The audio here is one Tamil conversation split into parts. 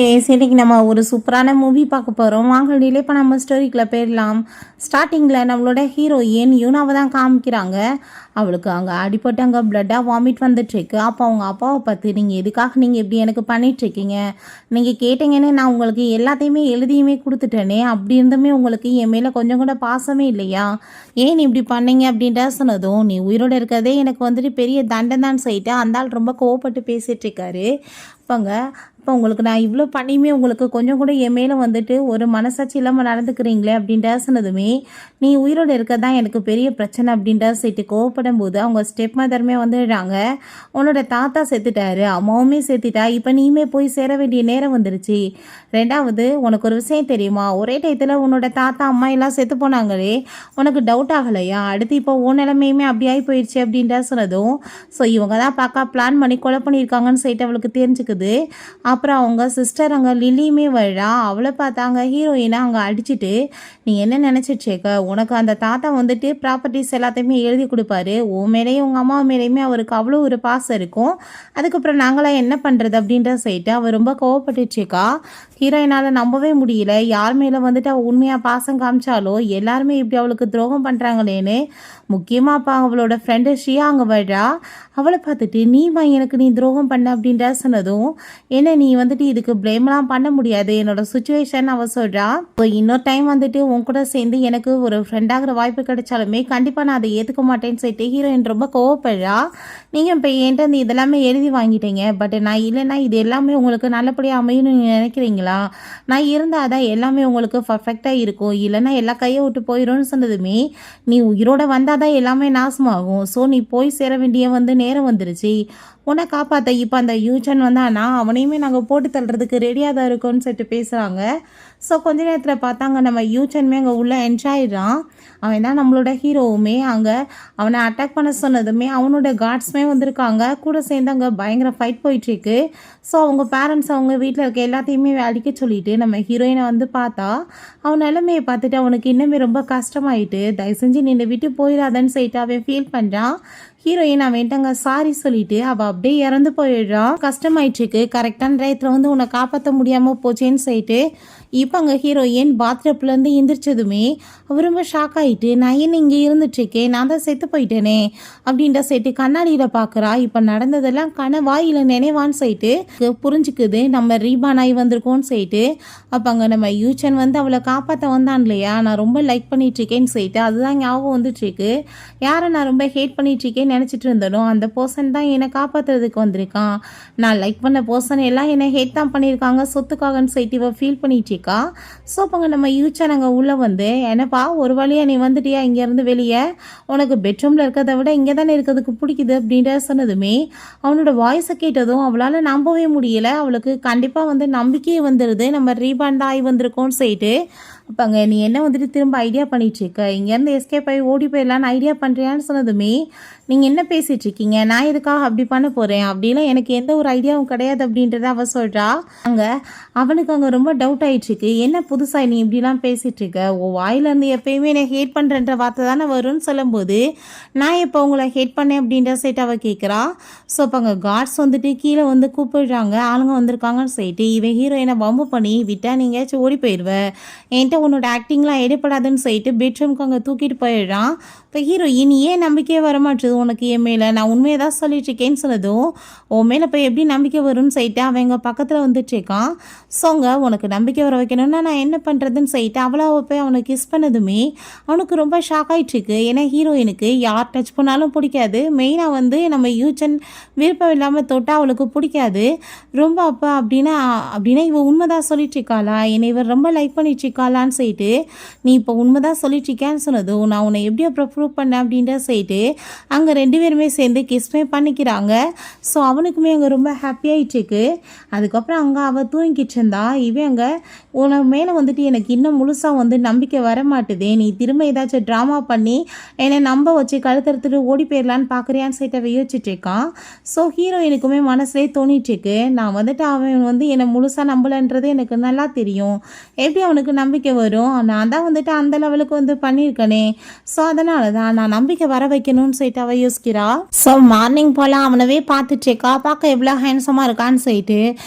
இன்னைக்கு நம்ம ஒரு சூப்பரான மூவி பார்க்க போகிறோம். வாங்க டிலே பண்ண நம்ம ஸ்டோரிக்குள்ளே போயிடலாம். ஸ்டார்டிங்கில் நம்மளோட ஹீரோயின் யூனாவை தான் காமிக்கிறாங்க. அவளுக்கு அங்கே அடிப்பட்டு அங்கே பிளட்டாக வாமிட் வந்துட்டுருக்கு. அப்போ அவங்க அப்பாவை பார்த்து, நீங்கள் எதுக்காக நீங்கள் இப்படி எனக்கு பண்ணிகிட்ருக்கீங்க, நீங்கள் கேட்டீங்கன்னு நான் உங்களுக்கு எல்லாத்தையுமே எழுதியுமே கொடுத்துட்டேனே, அப்படி இருந்துமே உங்களுக்கு என் மேலே கொஞ்சம் கூட பாசமே இல்லையா, ஏன் நீ இப்படி பண்ணீங்க அப்படின்ட்டு சொன்னதும், நீ உயிரோடு இருக்கிறதே எனக்கு வந்துட்டு பெரிய தண்டனை சொல்லிட்டு அந்த ஆள் ரொம்ப கோவப்பட்டு பேசிகிட்ருக்காரு. இப்போ உங்களுக்கு நான் இவ்வளோ பண்ணியுமே உங்களுக்கு கொஞ்சம் கூட என் மேலே வந்துட்டு ஒரு மனசாட்சி இல்லாமல் நடந்துக்கிறீங்களே அப்படின்ட்டு சொன்னதுமே, நீ உயிரோடு இருக்க தான் எனக்கு பெரிய பிரச்சனை அப்படின்ட்டு சொல்லிட்டு கோவப்படும் போது அவங்க ஸ்டெப் மதருமே வந்துடுறாங்க. உன்னோட தாத்தா செத்துட்டாரு, அம்மாவுமே செத்துட்டா, இப்போ நீயுமே போய் சேர வேண்டிய நேரம் வந்துருச்சு. ரெண்டாவது, உனக்கு ஒரு விஷயம் தெரியுமா, ஒரே டயத்தில் உன்னோட தாத்தா அம்மா எல்லாம் செத்து போனாங்களே, உனக்கு டவுட் ஆகலையா, அடுத்து இப்போ உன் நிலைமையுமே அப்படி ஆகி போயிடுச்சு அப்படின்ட்டு சொன்னதும், ஸோ இவங்க தான் பார்க்க பிளான் பண்ணி கொலை பண்ணியிருக்காங்கன்னு சொல்லிட்டு அவளுக்கு தெரிஞ்சுக்குது. அப்புறம் அவங்க சிஸ்டர் அங்கே லில்லியுமே வர்றா. அவளை பார்த்தாங்க ஹீரோயினை அங்கே அடிச்சுட்டு, நீ என்ன நினச்சிட்ருக்க, உனக்கு அந்த தாத்தா வந்துட்டு ப்ராப்பர்ட்டிஸ் எல்லாத்தையுமே எழுதி கொடுப்பாரு, உன் மேலேயும் உங்கள் அம்மா மேலேயுமே அவருக்கு அவ்வளோ ஒரு பாசம் இருக்கும், அதுக்கப்புறம் நாங்களாம் என்ன பண்ணுறது அப்படின்ற சொல்லிட்டு அவள் ரொம்ப கோவப்பட்டுச்சுக்கா. ஹீரோயினால் நம்பவே முடியல, யார் மேலே வந்துட்டு அவள் உண்மையாக பாசம் காமிச்சாலோ எல்லாருமே இப்படி அவளுக்கு துரோகம் பண்ணுறாங்களேன்னு. முக்கியமாக அப்போ அவளோட ஃப்ரெண்டு ஷியா அங்கே வர்றா. அவளை பார்த்துட்டு, எனக்கு நீ துரோகம் பண்ண அப்படின்ற சொன்னதும், என்ன நீ வந்துட்டு இதுக்கு ப்ளேம்லாம் பண்ண முடியாது, என்னோட சுச்சுவேஷன் அவள் சொல்கிறா. இப்போ இன்னொரு டைம் வந்துட்டு உன் கூட சேர்ந்து எனக்கு ஒரு ஃப்ரெண்டாகிற வாய்ப்பு கிடைச்சாலுமே கண்டிப்பாக நான் அதை ஏற்றுக்க மாட்டேன்னு சொல்லிட்டு ஹீரோயின் ரொம்ப கோவப்படுறா. நீங்கள் இப்போ என்கிட்ட இந்த இதெல்லாமே எழுதி வாங்கிட்டீங்க, பட் நான் இல்லைன்னா இது எல்லாமே உங்களுக்கு நல்லபடியாக அமையும்னு நினைக்கிறீங்களா, நான் இருந்தால் தான் எல்லாமே உங்களுக்கு பர்ஃபெக்டாக இருக்கும், இல்லைன்னா எல்லா கையை விட்டு போயிடும்னு சொன்னதுமே, நீ உயிரோட வந்தால் தான் எல்லாமே நாசமாகும், ஸோ நீ போய் சேர வேண்டிய நேரம் வந்துருச்சு, உன்னை காப்பாற்ற இப்போ அந்த யூஜன் வந்தானா அவனையுமே நாங்கள் போட்டு தள்ளுறதுக்கு ரெடியாக தான் இருக்கோன்னு சொல்லிட்டு பேசுகிறாங்க. ஸோ கொஞ்ச நேரத்தில் பார்த்தாங்க நம்ம யூஜன்மே அங்கே உள்ளே என்ஜாயிடுறான். அவன் தான் நம்மளோட ஹீரோவுமே. அங்கே அவனை அட்டாக் பண்ண சொன்னதுமே அவனோட கார்ட்ஸுமே வந்திருக்காங்க, கூட சேர்ந்து அங்கே பயங்கர ஃபைட் போயிட்டுருக்கு. ஸோ அவங்க பேரண்ட்ஸ் அவங்க வீட்டில் இருக்க எல்லாத்தையுமே அடிக்க சொல்லிட்டு நம்ம ஹீரோயினை பார்த்தா அவன் நிலைமையை பார்த்துட்டு அவனுக்கு இன்னுமே ரொம்ப கஷ்டமாயிட்டு, தயவு செஞ்சு நீ விட்டு போயிடாதன்னு சொல்லிட்டு அவன் ஃபீல் பண்ணுறான். ஹீரோயின் அவன்ட்டாங்க சாரி சொல்லிட்டு அவள் அப்படியே இறந்து போயிடுறான். கஷ்டமாயிட்டுருக்கு, கரெக்டான டயத்தில் உன்னை காப்பாற்ற முடியாமல் போச்சேன்னு சொல்லிட்டு இப்போ அங்கே ஹீரோயின் பாத்ரூம்லேருந்து எந்திரிச்சதுமே அவர் ரொம்ப ஷாக் ஆகிட்டு, நான் ஏன் இங்கே இருந்துட்டுருக்கேன், நான் தான் செத்து போயிட்டேனே அப்படின்ற சொல்லிட்டு கண்ணாடியில் பார்க்குறா. இப்போ நடந்ததெல்லாம் கனவா இல்லை நினைவான்னு சொல்லிட்டு புரிஞ்சுக்குது, நம்ம ரீபான் ஆகி வந்திருக்கோன்னு சொல்லிட்டு. அப்போ அங்கே நம்ம யூச்சன் அவளை காப்பாற்ற வந்தான் இல்லையா, நான் ரொம்ப லைக் பண்ணிகிட்ருக்கேன்னு சொல்லிட்டு அதுதான் ஞாபகம் வந்துட்டுருக்கு. யாரை நான் ரொம்ப ஹேட் பண்ணிகிட்ருக்கேன்னு நினச்சிட்டு இருந்தனோ அந்த பர்சன் தான் என்னை காப்பாற்றுறதுக்கு வந்திருக்கான், நான் லைக் பண்ண பர்சன் எல்லாம் என்னை ஹேட் தான் பண்ணியிருக்காங்க சொத்துக்காகன்னு சொல்லிட்டு இவள் ஃபீல் பண்ணிட்டு. ஸோ அப்போங்க நம்ம யூச்சன் அங்கே உள்ளே என்னப்பா ஒரு வழியாக நீ வந்துட்டியா இங்கேருந்து வெளியே, உனக்கு பெட்ரூமில் இருக்கிறத விட இங்கே தானே இருக்கிறதுக்கு பிடிக்குது அப்படின்ற சொன்னதுமே அவனோட வாய்ஸை கேட்டதும் அவளால் நம்பவே முடியல. அவளுக்கு கண்டிப்பாக நம்பிக்கையே வந்துடுது, நம்ம ரீபாண்ட் ஆகி வந்திருக்கோன்னு சொல்லிட்டு. அப்போங்க நீ என்ன திரும்ப ஐடியா பண்ணிகிட்ருக்க, இங்கேருந்து எஸ்கேப் ஆகி ஓடி போயிடலான்னு ஐடியா பண்ணுறியான்னு சொன்னதுமே, நீங்கள் என்ன பேசிகிட்ருக்கீங்க, நான் எதுக்காக அப்படி பண்ண போகிறேன், அப்படிலாம் எனக்கு எந்த ஒரு ஐடியாவும் கிடையாது அப்படின்றத அவள் சொல்கிறா. அவனுக்கு அங்கே ரொம்ப டவுட் ஆகிட்ருக்கு, என்ன புதுசாக நீ இப்படிலாம் பேசிகிட்ருக்க, ஓ வாயிலேருந்து எப்பயுமே என்னை ஹேட் பண்ணுறன்ற வார்த்தை தானே வரும்னு சொல்லும்போது, நான் எப்போ உங்களை ஹேட் பண்ணேன் அப்படின்ற சைட் அவள் கேட்குறா. ஸோ அப்போ அங்கே கார்ட்ஸ் கீழே கூப்பிடுறாங்க, ஆளுங்க வந்திருக்காங்கன்னு சொல்லிட்டு இவன் ஹீரோயினை பம்பு பண்ணி விட்டா நீங்களாச்சும் ஓடி போயிடுவேன், என்கிட்ட உன்னோட ஆக்டிங்லாம் எடுப்படாதுன்னு சொல்லிட்டு பெட்ரூம்க்கு அங்கே தூக்கிட்டு போயிடுறான். இப்போ ஹீரோயின் ஏன் நம்பிக்கையே வரமாட்டுது உனக்கு என் மேலே, நான் உண்மையை தான் சொல்லிட்டுருக்கேன்னு சொன்னதும், உன் மேலே இப்போ எப்படி நம்பிக்கை வரும்னு சொல்லிட்டு அவன் எங்கள் பக்கத்தில் வந்துட்டுருக்கான். ஸோங்க உனக்கு நம்பிக்கை வர வைக்கணும்னா நான் என்ன பண்ணுறதுன்னு சொல்லிட்டு அவளாவை போய் அவனை கிஸ் பண்ணதுமே அவனுக்கு ரொம்ப ஷாக் ஆகிட்டுருக்கு. ஏன்னா ஹீரோயினுக்கு யார் டச் பண்ணாலும் பிடிக்காது, மெயினாக நம்ம யூச்சன் விருப்பம் இல்லாமல் தொட்டால் அவளுக்கு பிடிக்காது ரொம்ப. அப்போ அப்படின்னா இவன் உண்மைதான் சொல்லிட்டுருக்காளா, என்னை இவர் ரொம்ப லைக் பண்ணிட்டுருக்காளான்னு சொல்லிட்டு, நீ இப்போ உண்மைதான் சொல்லிட்டுருக்கேன்னு சொன்னதும், நான் உன்னை எப்படி அப்புறம் ப்ரூவ் பண்ணேன் அப்படின்ற சொல்லிட்டு அங்கே ரெண்டு பேருமே சேர்ந்து கிஸ்மே பண்ணிக்கிறாங்க. ஸோ அவனுக்குமே அங்கே ரொம்ப ஹாப்பியாகிட்டுருக்கு. அதுக்கப்புறம் அங்கே அவள் தூங்கிட்டு இருந்தா. இவன் அங்கே உனக்கு மேலே எனக்கு இன்னும் முழுசாக நம்பிக்கை வர மாட்டுதே, நீ திரும்ப ஏதாச்சும் ட்ராமா பண்ணி என்னை நம்ப வச்சு கழுத்தறுத்துட்டு ஓடி போயிடலான்னு பார்க்குறியான்னு சொல்லிட்டு யோசிச்சுட்டு இருக்கான். ஸோ ஹீரோயினுக்குமே மனசுலேயே தோணிட்டுருக்கு, நான் அவன் என்னை முழுசாக நம்பலைன்றது எனக்கு நல்லா தெரியும், எப்படி அவனுக்கு நம்பிக்கை வரும். நான் தான் வந்துட்டு அந்த லெவலுக்கு வந்து பண்ணியிருக்கனே. ஸோ அதனால தான் நான் நம்பிக்கை வர வைக்கணும்னு சொல்லிட்டு அவள் யோசிக்கிறா. ஸோ மார்னிங் போல் அவனவே பார்த்துட்ருக்கா. பார்க்க எவ்வளோ ஹேண்ட்ஸமாக இருக்கான்னு சொல்லிட்டு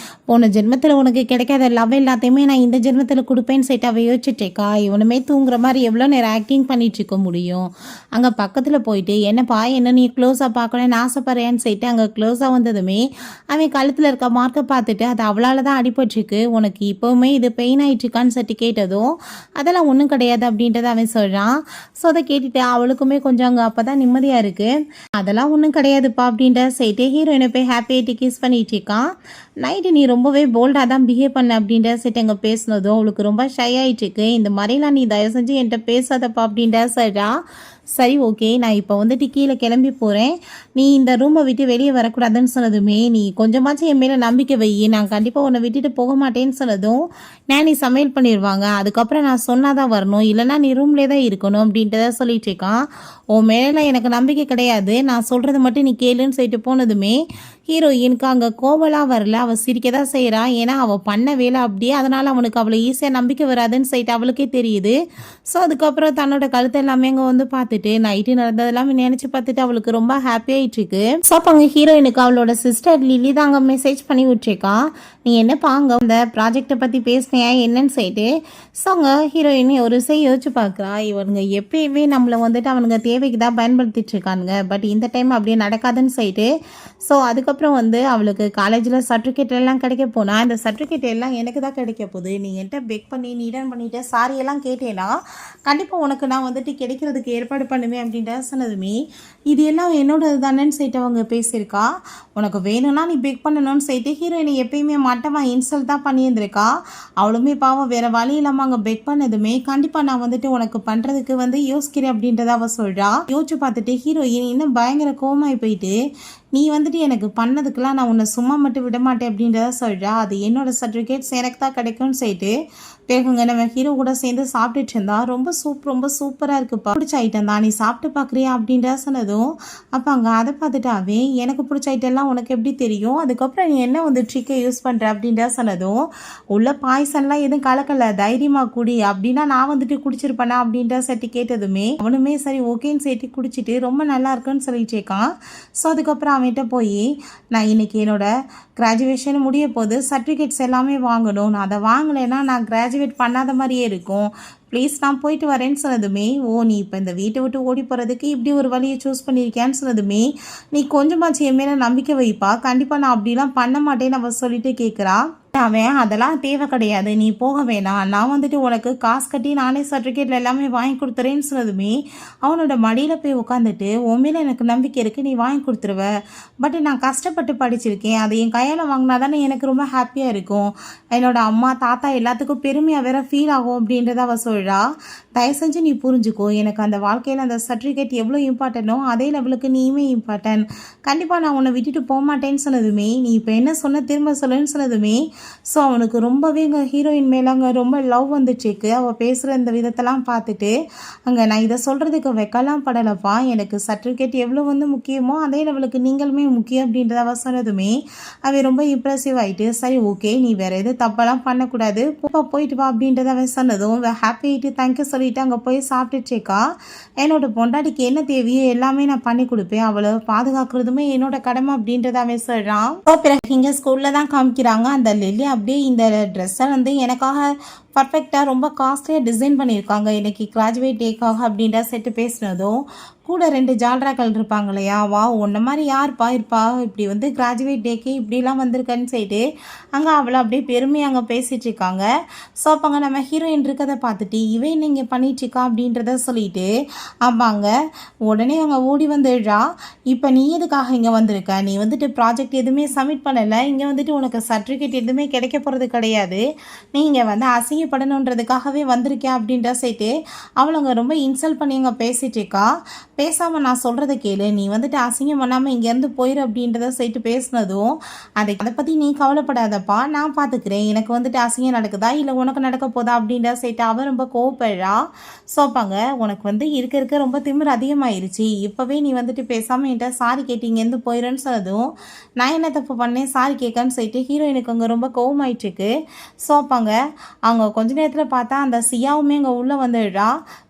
போன ஜென்மத்தில் உனக்கு கிடைக்காத லவ் எல்லாத்தையுமே நான் இந்த ஜென்மத்தில் கொடுப்பேன்னு சொல்லிட்டு அவள் யோசிச்சுட்ருக்கா. இவனுமே தூங்குற மாதிரி எவ்வளோ நேரம் ஆக்டிங் பண்ணிட்டு இருக்க முடியும். அங்கே பக்கத்தில் போயிட்டு என்னப்பா என்ன நீ க்ளோஸாக பார்க்கணுன்னு ஆசைப்படுறேன்னு சொல்லிட்டு அங்கே க்ளோஸாக வந்ததுமே அவன் கழுத்தில் இருக்க மார்க்கை பார்த்துட்டு அது அவளால் தான் அடிபட்டுருக்கு, உனக்கு இப்போவுமே இது பெயின் ஆகிட்டுருக்கான்னு சொல்லிட்டு கேட்டதும் அதெல்லாம் ஒன்றும் கிடையாது அப்படின்றத அவன் சொல்கிறான். ஸோ அதை கேட்டுட்டு அவளுக்குமே கொஞ்சம் அங்கே அப்போ தான் நிம்மதியாக இருக்குது. அதெல்லாம் ஒன்றும் கிடையாதுப்பா அப்படின்ற சொல்லிட்டு ஹீரோயினை போய் ஹாப்பியாகிட்டு கிஸ் பண்ணிட்டு இருக்கான். நைட்டு நீ ரொம்பவே போல்டாக தான் பிஹேவ் பண்ண அப்படின்ற சொல்லிட்டு அங்கே பேசினதும் அவளுக்கு ரொம்ப ஷை ஆகிட்டுருக்கு. இந்த மாதிரிலாம் நீ தயவு செஞ்சு என்கிட்ட பேசாதப்பா அப்படின்ற சொல்கிறா. சரி ஓகே, நான் இப்போ வந்துட்டு கீழே கிளம்பி போகிறேன், நீ இந்த ரூமை விட்டு வெளியே வரக்கூடாதுன்னு சொன்னதுமே நீ கொஞ்சமாச்சும் என் மேலே நம்பிக்கை வை, நான் கண்டிப்பாக உன்னை விட்டுட்டு போக மாட்டேன்னு சொன்னதும் நான் நீ சமையல் பண்ணிடுவாங்க, அதுக்கப்புறம் நான் சொன்னாதான் வரணும், இல்லைனா நீ ரூம்லேயே தான் இருக்கணும் அப்படின்றத சொல்லிட்டு இருக்கான். உன் மேலே எனக்கு நம்பிக்கை கிடையாது, நான் சொல்கிறது மட்டும் நீ கேளுன்னு சொல்லிட்டு போனதுமே ஹீரோயினுக்கு அங்கே கோவலாம் வரல, அவள் சிரிக்க தான் செய்கிறான். ஏன்னா அவள் பண்ண வேலை அப்படியே, அதனால் அவனுக்கு அவ்வளோ ஈஸியாக நம்பிக்கை வராதுன்னு சொல்லிட்டு அவளுக்கே தெரியுது. ஸோ அதுக்கப்புறம் தன்னோட கழுத்தை எல்லாமே அங்கே வந்து பார்த்துட்டு நைட்டு நடந்ததெல்லாமே நினச்சி பார்த்துட்டு அவளுக்கு ரொம்ப ஹாப்பியாகிட்டுருக்கு. ஸோ அப்போ அங்கே ஹீரோயினுக்கு அவளோட சிஸ்டர் லில்லி தான் அங்கே மெசேஜ் பண்ணி விட்டுருக்கா. நீ என்னப்பா அங்கே அந்த ப்ராஜெக்டை பற்றி பேசினியா என்னன்னு சொல்லிட்டு. ஸோ அங்கே ஹீரோயின் ஒரு யோசிச்சு பார்க்குறா. இவனுங்க எப்பயுமே நம்மளை வந்துட்டு அவனுங்க தேவைக்கு தான் பயன்படுத்திட்டு இருக்கானுங்க, பட் இந்த டைம் அப்படியே நடக்காதுன்னு சொல்லிட்டு. ஸோ அதுக்கப்புறம் வந்து அவளுக்கு காலேஜில் சர்டிஃபிகேட் எல்லாம் கிடைக்க போனால் இந்த சர்டிஃபிகேட் எல்லாம் எனக்கு தான் கிடைக்க போகுது, நீ என்கிட்ட பெக் பண்ணி நீ ரிட்டர்ன் பண்ணிவிட்டு சாரி எல்லாம் கேட்டேன்னா கண்டிப்பாக உனக்கு நான் வந்துட்டு கிடைக்கிறதுக்கு ஏற்பாடு பண்ணுவேன் அப்படின்ற சொன்னதுமே இது எல்லாம் என்னோடது தானேன்னு சொல்லிட்டு அவங்க பேசியிருக்கா. உனக்கு வேணும்னா நீ பெக் பண்ணணும்னு சொல்லிட்டு ஹீரோயினை எப்பயுமே மட்டமாக இன்சல்ட் தான் பண்ணியிருந்திருக்கா. அவளுமே பாவம் வேறு வழி இல்லாமல் அங்கே பெக் பண்ணதுமே கண்டிப்பாக நான் வந்துட்டு உனக்கு பண்ணுறதுக்கு வந்து யோசிக்கிறேன் அப்படின்றத அவள் சொல்கிறா. யோசிச்சு பார்த்துட்டு ஹீரோயின் இன்னும் பயங்கர கோமாய் போயிட்டு நீ வந்துட்டு எனக்கு பண்ணதுக்கெலாம் நான் உன்னை சும்மா மட்டும் விட மாட்டேன் அப்படின்றத சொல்கிறா. அது என்னோடய சர்டிஃபிகேட்ஸ் எனக்கு தான் கிடைக்கும்னு சொல்லிட்டு பிறகுங்க நம்ம ஹீரோ கூட சேர்ந்து சாப்பிட்டுட்டு இருந்தா. ரொம்ப சூப்பராக இருக்குப்பா, பிடிச்ச ஐட்டம் தான், நீ சாப்பிட்டு பார்க்குறியா அப்படின்ற சொன்னதும் அப்போ அங்கே அதை பார்த்துட்டாவே எனக்கு பிடிச்ச ஐட்டம்லாம் உனக்கு எப்படி தெரியும், அதுக்கப்புறம் நீ என்ன வந்து ட்ரிக்கை யூஸ் பண்ணுற அப்படின்ற சொன்னதும் உள்ள பாய்சன்லாம் எதுவும் கலக்கலை, தைரியமாக குடி அப்படின்னா நான் வந்துட்டு குடிச்சிருப்பேனா அப்படின்ற சட்டி கேட்டதுமே அவனுமே சரி ஓகேன்னு சேர்த்து குடிச்சிட்டு ரொம்ப நல்லா இருக்குன்னு சொல்லிட்டு இருக்கான். ஸோ அதுக்கப்புறம் அவன்கிட்ட போய் நான் இன்னைக்கு என்னோட கிராஜுவேஷன் முடிய போது சர்டிஃபிகேட்ஸ் எல்லாமே வாங்கணும், நான் அதை வாங்கலைன்னா நான் கிராஜுவேட் பண்ணாத மாதிரியே இருக்கும், ப்ளீஸ் நான் போயிட்டு வரேன்னு சொன்னதுமே நீ இப்போ இந்த வீட்டை விட்டு ஓடி போகிறதுக்கு இப்படி ஒரு வழியை சூஸ் பண்ணியிருக்கேன்னு சொன்னதுமே நீ கொஞ்சமாச்சு என் மேலே நம்பிக்கை வைப்பா, கண்டிப்பாக நான் அப்படிலாம் பண்ண மாட்டேன்னு அவள் சொல்லிட்டு கேட்குறா. அவன் அதெல்லாம் தேவை கிடையாது, நீ போக வேணாம், நான் வந்துட்டு உனக்கு காசு கட்டி நானே சர்டிஃபிகேட்டில் எல்லாமே வாங்கி கொடுத்துறேன்னு சொன்னதுமே அவனோட மடியில் போய் உட்காந்துட்டு உன் மேலே எனக்கு நம்பிக்கை இருக்குது, நீ வாங்கி கொடுத்துருவ, பட் நான் கஷ்டப்பட்டு படிச்சிருக்கேன், அதை என் கையால் வாங்கினா தானே எனக்கு ரொம்ப ஹாப்பியாக இருக்கும், என்னோட அம்மா தாத்தா எல்லாத்துக்கும் பெருமையாக வேற ஃபீல் ஆகும் அப்படின்றத அவள் சொல்கிறா. தயவு செஞ்சு நீ புரிஞ்சுக்கோ, எனக்கு அந்த வாழ்க்கையில் அந்த சர்டிஃபிகேட் எவ்வளோ இம்பார்ட்டனோ அதே லெவலுக்கு நீயுமே இம்பார்ட்டன்ட், கண்டிப்பாக நான் உன்னை விட்டுட்டு போக மாட்டேன்னு சொன்னதுமே நீ இப்போ என்ன சொன்ன திரும்ப சொல்லுன்னு சொன்னதுமே ஸோ அவனுக்கு ரொம்பவே அங்கே ஹீரோயின் மேலே அங்கே ரொம்ப லவ் வந்துட்டுருக்கு. அவள் பேசுகிற இந்த விதத்தெல்லாம் பார்த்துட்டு அங்கே நான் இதை சொல்கிறதுக்கு வைக்கலாம் படலைப்பா, எனக்கு சர்டிஃபிகேட் எவ்வளோ வந்து முக்கியமோ அதே லெவலுக்கு நீங்களுமே முக்கியம் அப்படின்றத அவள் சொன்னதுமே அவன் ரொம்ப இம்ப்ரெசிவ் ஆகிட்டு சரி ஓகே நீ வேறு எதுவும் தப்பெல்லாம் பண்ணக்கூடாது போயிட்டு வா அப்படின்றத அவன் சொன்னதும் ஹாப்பி ஆகிட்டு தேங்க்யூ சொல்லிட்டு அங்கே போய் சாப்பிட்டுச்சேக்கா. என்னோட பொண்டாட்டிக்கு என்ன தேவையோ எல்லாமே நான் பண்ணி கொடுப்பேன், அவளை பாதுகாக்கிறதுமே என்னோட கடமை அப்படின்றத அவன் சொல்கிறான். பிறகு இங்கே ஸ்கூலில் தான் காமிக்கிறாங்க அந்த லில்லி அப்படியே இந்த ட்ரெஸ்ஸை வந்து எனக்காக பர்ஃபெக்டாக ரொம்ப காஸ்ட்லியாக டிசைன் பண்ணியிருக்காங்க இன்றைக்கி கிராஜுவேட் டேக்காக அப்படின்ற செட்டு பேசினதும் கூட 2 ஜால்ராக்கள் இருப்பாங்க இல்லையா, வா உன்ன மாதிரி யார்ப்பா இருப்பா இப்படி வந்து கிராஜுவேட் டேக்கு இப்படிலாம் வந்திருக்கன்னு சொல்லிட்டு அங்கே அவளை அப்படியே பெருமையாக அங்கே பேசிகிட்டு இருக்காங்க. ஸோ அப்போ அங்கே நம்ம ஹீரோயின் இருக்கதை பார்த்துட்டு இவன் நீங்கள் பண்ணிகிட்ருக்கா அப்படின்றத சொல்லிட்டு ஆமாங்க உடனே அவங்க ஓடி வந்துடுறா. இப்போ நீ எதுக்காக இங்கே வந்திருக்க, நீ வந்துட்டு ப்ராஜெக்ட் எதுவுமே சப்மிட் பண்ணலை, இங்கே வந்துட்டு உனக்கு சர்டிஃபிகேட் எதுவுமே கிடைக்க போகிறது கிடையாது, நீங்கள் வந்து அசிங்கப்படணுன்றதுக்காகவே வந்திருக்கேன் அப்படின்ற சொல்லிட்டு அவளை ரொம்ப இன்சல்ட் பண்ணி அங்கே பேசிகிட்டு இருக்கா. பேசாமல் நான் சொல்கிறத கேளு, நீ வந்துட்டு அசிங்கம் பண்ணாமல் இங்கேருந்து போயிரு அப்படின்றத சொல்லிட்டு பேசினதும் அதை பற்றி நீ கவலைப்படாதப்பா நான் பார்த்துக்கிறேன், எனக்கு வந்துட்டு அசிங்கம் நடக்குதா இல்லை உனக்கு நடக்க போதா அப்படின்ற சொல்லிட்டு அவன் ரொம்ப கோவப்படுறா. சோப்பாங்க உனக்கு வந்து இருக்க ரொம்ப திமிர் அதிகமாயிருச்சு, இப்போவே நீ வந்துட்டு பேசாமல் என்கிட்ட சாரி கேட்டு இங்கேருந்து போயிடுன்னு சொன்னதும் நான் என்ன தப்பு பண்ணேன் சாரி கேட்கன்னு சொல்லிட்டு ஹீரோயினுக்கு அங்கே ரொம்ப கோவமாயிட்டுருக்கு. சோப்பாங்க அவங்க கொஞ்ச நேரத்தில் பார்த்தா அந்த சியாவுமே அங்கே உள்ளே வந்துடுறா.